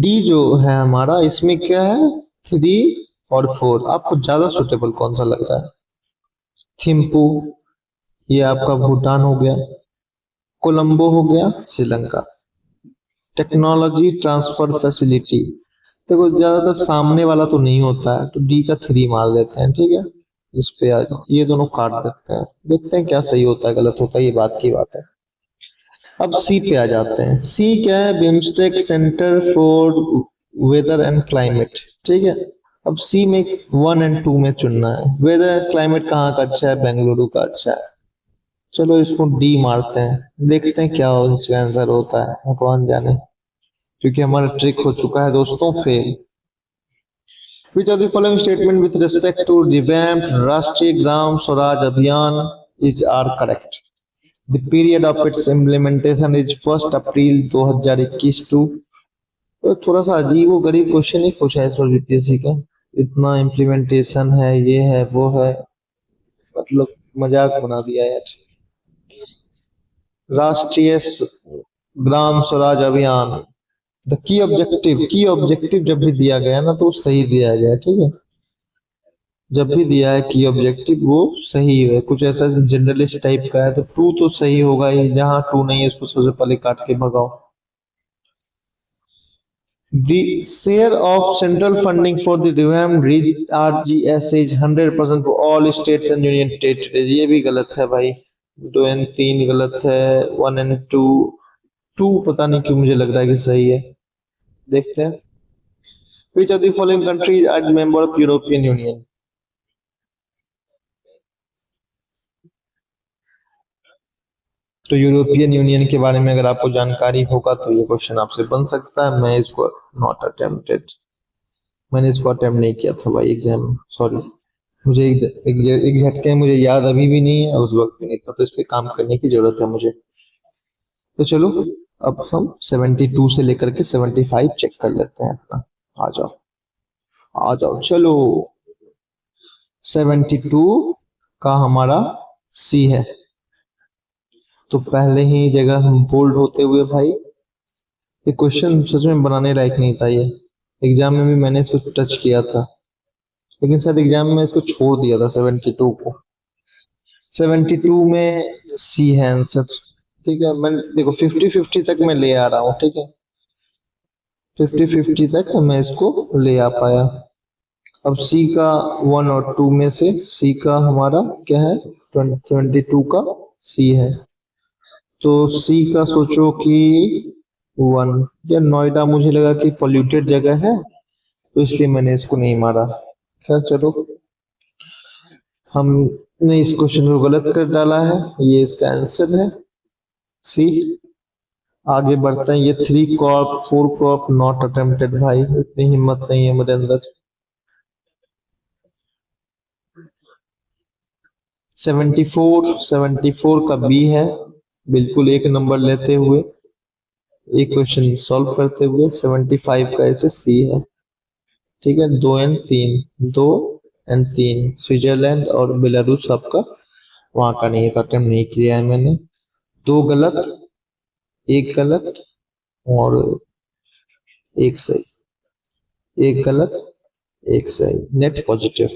डी जो है हमारा, इसमें क्या है? 3 और 4, आपको ज्यादा सुटेबल कौन सा लग रहा है? थिम्पू, ये आपका भूटान हो गया। कोलंबो हो गया श्रीलंका। टेक्नोलॉजी ट्रांसफर फैसिलिटी, देखो ज्यादातर सामने वाला तो नहीं होता है, तो डी का 3 मार देते हैं, ठीक है। इस पे आ जाओ, ये दोनों काट देते हैं, देखते हैं क्या सही होता है गलत होता है, ये बात की बात है। अब सी पे आ जाते हैं। सी क्या है? BIMSTEC centre for weather and climate, ठीक है। अब सी में 1 और 2 में चुनना है। वेदर एंड क्लाइमेट कहाँ का अच्छा है? बेंगलुरु का अच्छा है। चलो इसको डी मारते हैं, देखते हैं क्या इसका आंसर होता है, भगवान जाने, क्योंकि हमारा ट्रिक हो चुका है दोस्तों fail. Which of the following statement with respect to revamped Rashtriya Gram Swaraj Abhiyan is are correct? The period of its implementation is 1 April 2021 to, तो थोड़ा सा अजीब और गरीब क्वेश्चन ही पूछा है इस बार बीपीएससी का। इतना इम्प्लीमेंटेशन है, ये है वो है, मतलब मजाक बना दिया यार। राष्ट्रीय Gram Swaraj Abhiyan, the key objective जब भी दिया गया ना तो सही दिया गया, ठीक है। जब भी दिया है की ऑब्जेक्टिव वो सही है, कुछ ऐसा जनरलिस्ट टाइप का है तो 2 तो सही होगा ही, जहां 2 नहीं है उसको सबसे पहले काट के भगाओ। The share of central funding for the revamped RGS is 100% for all states and union territories, ये भी गलत है भाई। 2 और 3 गलत है, 1 और 2 पता नहीं क्यों मुझे लग रहा है कि सही है, देखते हैं। Which of the following countries are member of European Union? तो यूरोपियन यूनियन के बारे में अगर आपको जानकारी होगा तो ये क्वेश्चन आपसे बन सकता है। मैं इसको नॉट अटेम्प्टेड, मैंने इसको अटेम्प्ट नहीं किया था भाई एग्जाम में, सॉरी। मुझे एक झटके मुझे याद अभी भी नहीं है, उस वक्त भी नहीं था, तो इस पे काम करने की जरूरत है मुझे। तो चलो, अब हम 72 से लेकर के 75 चेक कर लेते हैं अपना। आ जाओ आ जाओ, चलो 72 का हमारा सी है, तो पहले ही जगह हम बोल्ड होते हुए भाई, ये क्वेश्चन सच में बनाने लायक नहीं था। ये एग्जाम में भी मैंने इसको टच किया था, लेकिन शायद एग्जाम में इसको छोड़ दिया था 72 को। 72 में सी है आंसर, ठीक है। मैं देखो 50-50 तक मैं ले आ रहा हूँ, ठीक है। 50-50 तक मैं इसको ले आ पाया। अब सी का 1 और 2 में से सी का हमारा क्या है? 72 का सी है, तो सी का सोचो कि 1, या नोएडा मुझे लगा कि पॉल्यूटेड जगह है तो इसलिए मैंने इसको नहीं मारा। खैर चलो, हमने इस क्वेश्चन को गलत कर डाला है, ये इसका आंसर है सी। आगे बढ़ते हैं। ये 3 क्रॉप 4 क्रॉप नॉट अटेम्प्टेड भाई, इतनी हिम्मत नहीं है मेरे अंदर। 74 का बी है, बिल्कुल 1 नंबर लेते हुए। एक क्वेश्चन सॉल्व करते हुए 75 का ऐसे सी है, ठीक है। 2 एंड 3 स्विट्जरलैंड और बेलारूस आपका वहां का नहीं है, तो अटेम्प्ट नहीं किया है मैंने। 2 गलत, 1 गलत और 1 सही। 1 गलत, 1 सही, नेट पॉजिटिव।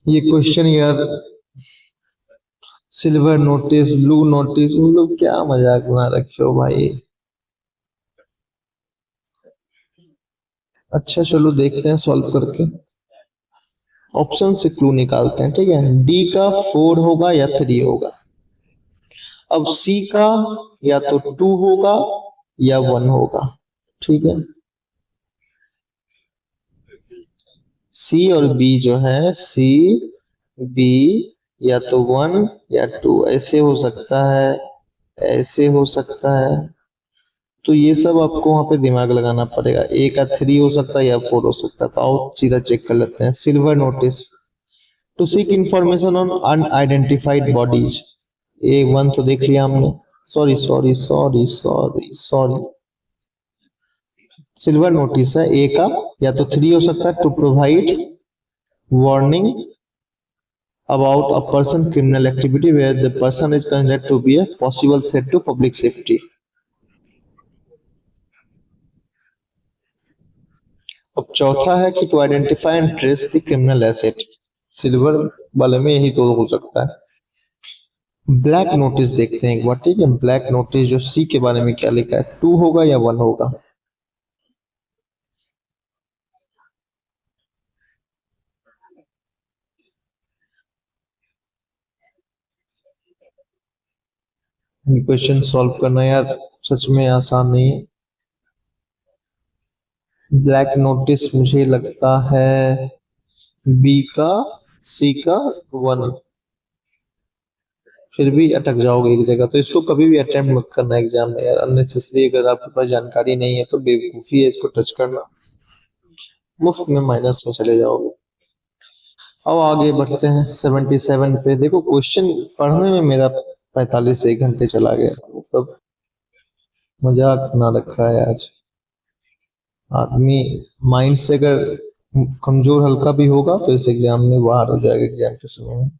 ये क्वेश्चन यार, सिल्वर नोटिस, ब्लू नोटिस, मतलब क्या मजाक बना रखे हो भाई। अच्छा चलो देखते हैं सॉल्व करके, ऑप्शन से क्लू निकालते हैं, ठीक है। डी का 4 होगा या 3 होगा। अब सी का या तो 2 होगा या 1 होगा, ठीक है। सी और बी जो है, सी बी या तो 1 या 2 ऐसे हो सकता है, ऐसे हो सकता है। तो ये सब आपको वहां पे दिमाग लगाना पड़ेगा। ए का 3 हो सकता है या 4 हो सकता है। तो आओ सीधा चेक कर लेते हैं। Silver notice to seek information on unidentified bodies. A1 तो देख लिया हमने। Sorry sorry sorry sorry sorry, silver notice है ए का, या तो 3 हो सकता है, to provide warning about a person criminal activity where the person is considered to be a possible threat to public safety। अब चौथा है कि to identify and trace the criminal asset. Silver वाले में यही तो हो सकता है। ब्लैक नोटिस देखते हैं एक बार, ठीक है। ब्लैक नोटिस जो सी के बारे में क्या लिखा है, 2 होगा या 1 होगा। क्वेश्चन सॉल्व करना यार सच में आसान नहीं है। ब्लैक नोटिस मुझे लगता है बी का, सी का 1। फिर भी अटक जाओगे एक जगह, तो इसको कभी भी अटेम्प्ट मत करना एग्जाम में यार, अननेसेसरी। अगर आपके पास जानकारी नहीं है तो बेवकूफी है इसको टच करना, मुफ्त में माइनस में चले जाओगे। अब आगे बढ़ते हैं 77 पे। देखो क्वेश्चन पढ़ने में मेरा 45 से 1 घंटे चला गया, मतलब मजाक बना रखा है आज। आदमी माइंड से अगर कमजोर हल्का भी होगा तो इस एग्जाम में बाहर हो जाएगा एग्जाम के समय में।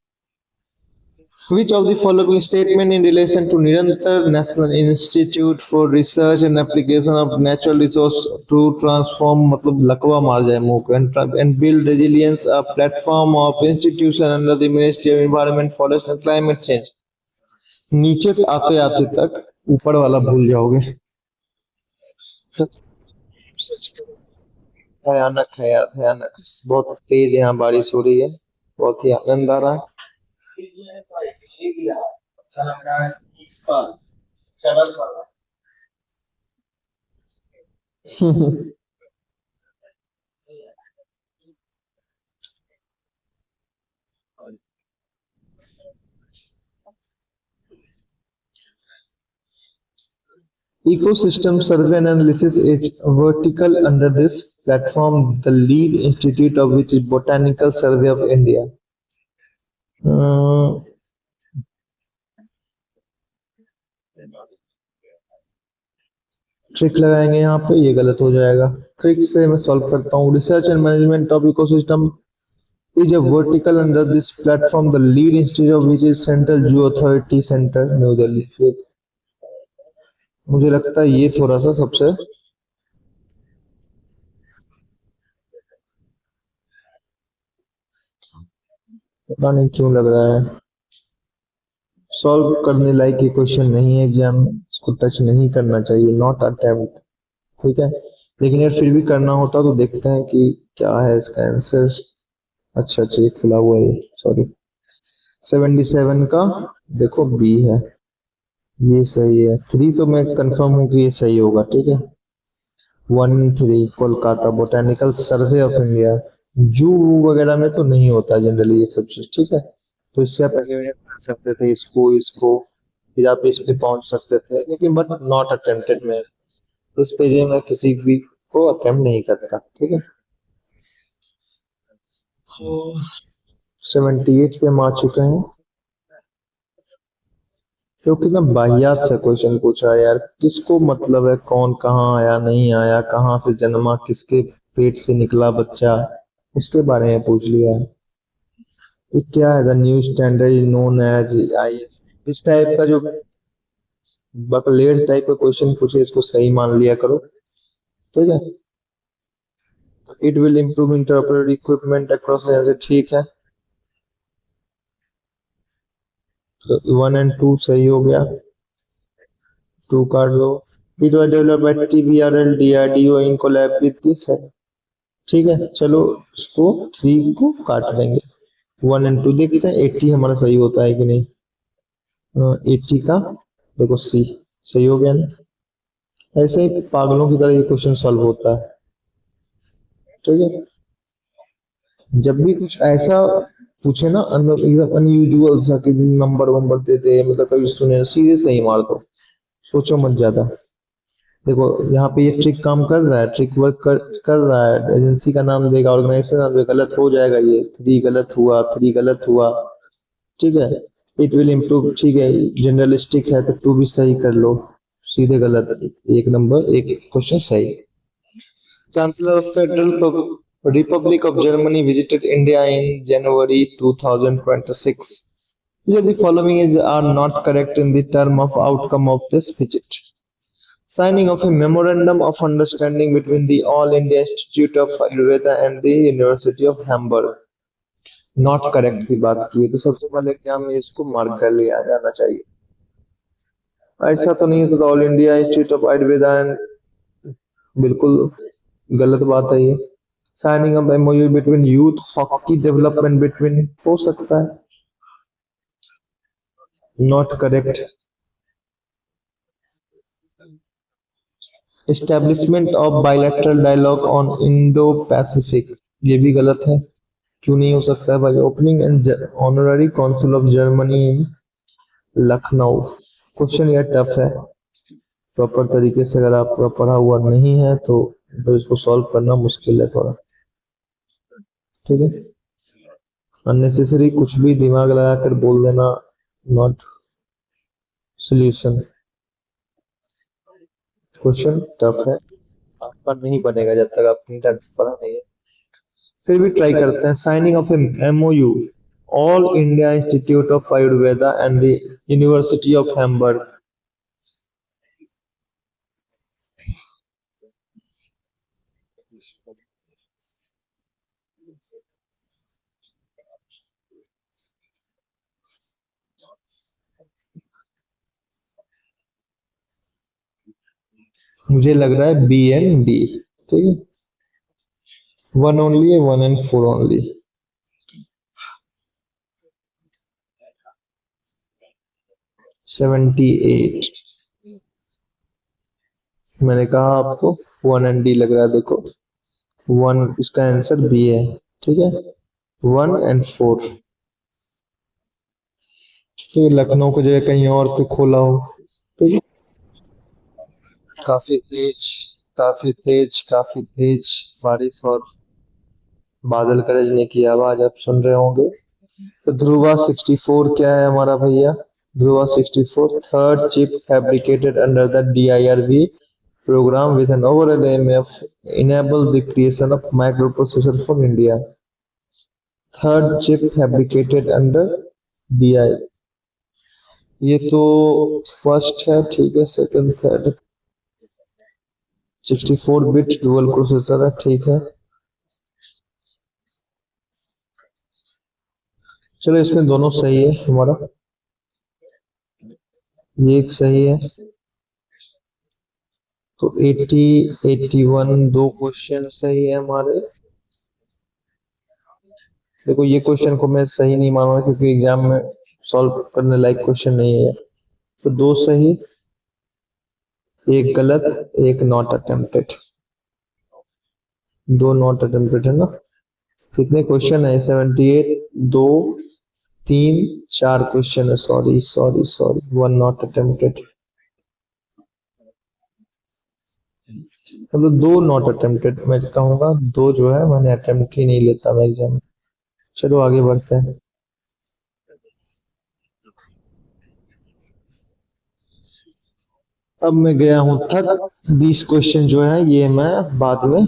Which of the following statement in relation to Nirantar National Institute for Research and Application of Natural Resource to transform, मतलब लकवा मार जाए मुंह को, and build resilience, a platform of institution under the Ministry of Environment, Forest and Climate Change। नीचे आते आते तक ऊपर वाला भूल जाओगे। सच सच भयानक है यार, भयानक। बहुत तेज यहाँ बारिश हो रही है, बहुत ही आनंद आ रहा है। Ecosystem survey and analysis is vertical under this platform, the lead institute of which is Botanical Survey of India। Trick लगाएंगे यहाँ पे, ये गलत हो जाएगा। ट्रिक से मैं सॉल्व करता हूँ। Research and management of ecosystem is a vertical under this platform, the lead institute of which is Central Zoo Authority Center, new Delhi. फिर मुझे लगता है ये थोड़ा सा सबसे, पता नहीं क्यों लग रहा है सॉल्व करने लायक ये क्वेश्चन नहीं है एग्जाम में, इसको टच नहीं करना चाहिए, नॉट अटेम्प्ट, ठीक है। लेकिन यार फिर भी करना होता तो देखते हैं कि क्या है इसका आंसर। अच्छा अच्छा, ये खुला हुआ है, सॉरी। 77 का देखो बी है, ये सही है। 3 तो मैं कंफर्म हूँ कि ये सही होगा, ठीक है। 1 3 Kolkata botanical survey of India. जू वगैरह में तो नहीं होता जनरली ये सब चीज, ठीक है। तो इससे आप एलिमिनेट कर सकते थे इसको इसको, फिर आप इस पे पहुंच सकते थे, लेकिन बट नॉट अटेम्प्टेड में, इस पेज में किसी भी को अटेम्प्ट नहीं करता, ठीक है। 78 पे हम आ चुके हैं। तो कितना बाहियात सा क्वेश्चन पूछा है यार, किसको मतलब है कौन कहाँ आया नहीं आया, कहाँ से जन्मा, किसके पेट से निकला बच्चा, उसके बारे में पूछ लिया है। ये क्या है, the new standard known as IAS, इस टाइप का जो बकलेट टाइप का क्वेश्चन पूछे इसको सही मान लिया करो, ठीक है। It will improve interoperatory equipment across, ठीक है। तो 1 और 2 सही हो गया, 2 काट दो। It was developed by TVRL DRDO in collab with this है, ठीक है। चलो इसको 3 को काट देंगे, 1 और 2 देखते हैं 80 हमारा सही होता है कि नहीं। 80 का देखो सी सही हो गया ना। ऐसे ही पागलों की तरह ये क्वेश्चन सॉल्व होता है, ठीक है। जब भी कुछ ऐसा पूछे ना एकदम अनयूजुअल सा कि नंबर वंबर दे दे, मतलब कभी सुने, सीधे सही मार दो, सोचो मत ज्यादा। देखो यहाँ पे ये ट्रिक काम कर रहा है, ट्रिक वर्क कर रहा है। एजेंसी का नाम देगा, ऑर्गेनाइजेशन नाम देगा, गलत हो जाएगा ये। 3 गलत हुआ, 3 गलत हुआ, ठीक है। इट विल इम्प्रूव, ठीक है। जनरलिस्टिक है तो 2 भी सही कर लो, सीधे गलत, 1 नंबर 1 क्वेश्चन सही। Chancellor of Federal Republic of Germany visited India in January 2026. Which of the following are not correct in the term of outcome of this visit? Signing of a memorandum of understanding between the All India Institute of Ayurveda and the University of Hamburg. Not correct की बात की है तो सबसे पहले exam में इसको mark कर लिया जाना चाहिए। ऐसा तो नहीं होता all India institute of Ayurveda and, बिल्कुल गलत बात है ये। Signing up MOU between youth hockey development between, हो सकता है, not correct. Establishment of bilateral dialogue on Indo Pacific, ये भी गलत है, क्यों नहीं हो सकता है भाई। Opening and honorary council of Germany in Lucknow, question यह टफ है, प्रॉपर तरीके से अगर आपका पढ़ा हुआ नहीं है तो इसको सॉल्व करना मुश्किल है थोड़ा, ठीक है। अननेसेसरी कुछ भी दिमाग लगाकर बोल देना, नॉट सॉल्यूशन। क्वेश्चन टफ है, आपका नहीं बनेगा जब तक आपने ढंग से पढ़ा नहीं है। फिर भी ट्राई करते हैं। Signing off MOU all India institute of Ayurveda and the university of Hamburg, मुझे लग रहा है बी एंड डी, ठीक है। 1 ओनली है, 1 and 4 ओनली। $78, मैंने कहा आपको 1 and D लग रहा है, देखो 1 इसका आंसर बी है, ठीक है। 1 and 4, ये लखनऊ को जगह कहीं और पे खोला हो, ठीक है। काफी तेज काफी तेज काफी तेज बारिश और बादल गरजने की आवाज आप सुन रहे होंगे। तो ध्रुवा 64 क्या है हमारा भैया, Dhruva 64 third chip fabricated under the DIRV program with an overall aim of enable the creation of microprocessor for India. Third chip fabricated under DI, ये तो फर्स्ट है, ठीक है। Second third 64 bit dual processor है, ठीक है। चलो इसमें दोनों सही है हमारा, ये एक सही है। तो 80 81 दो क्वेश्चन सही है हमारे। देखो ये क्वेश्चन को मैं सही नहीं मानूंगा क्योंकि एग्जाम में सॉल्व करने लायक क्वेश्चन नहीं है। तो 2 सही, 1 गलत, 1 नॉट अटेम्प्टेड, 2 नॉट अटेम्प्टेड है ना। कितने क्वेश्चन है, 78, 2 3 4 क्वेश्चन है, sorry sorry sorry, 1 not attempted, मतलब 2 नॉट अटेम्प्टेड। मैं कहूंगा 2 जो है मैंने अटेम्प्ट ही नहीं लेता मैं एग्जाम में, चलो आगे बढ़ते हैं। अब मैं गया हूँ थक। 20 क्वेश्चन जो है ये मैं बाद में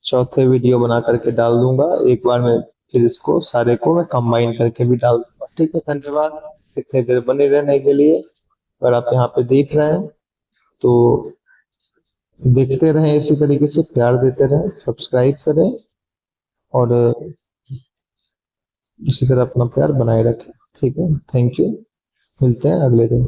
चौथे वीडियो बना करके डाल दूंगा। एक बार में फिर इसको सारे को मैं कंबाइन करके भी डाल दूंगा। ठीक है, धन्यवाद इतने देर बने रहने के लिए। अगर आप यहाँ पे देख रहे हैं तो देखते रहें, इसी तरीके से प्यार देते रहें, सब्सक्राइब करें और इसी तरह अपना प्यार बनाए रखें। ठीक है, थैंक यू। मिलते हैं अगले दिन।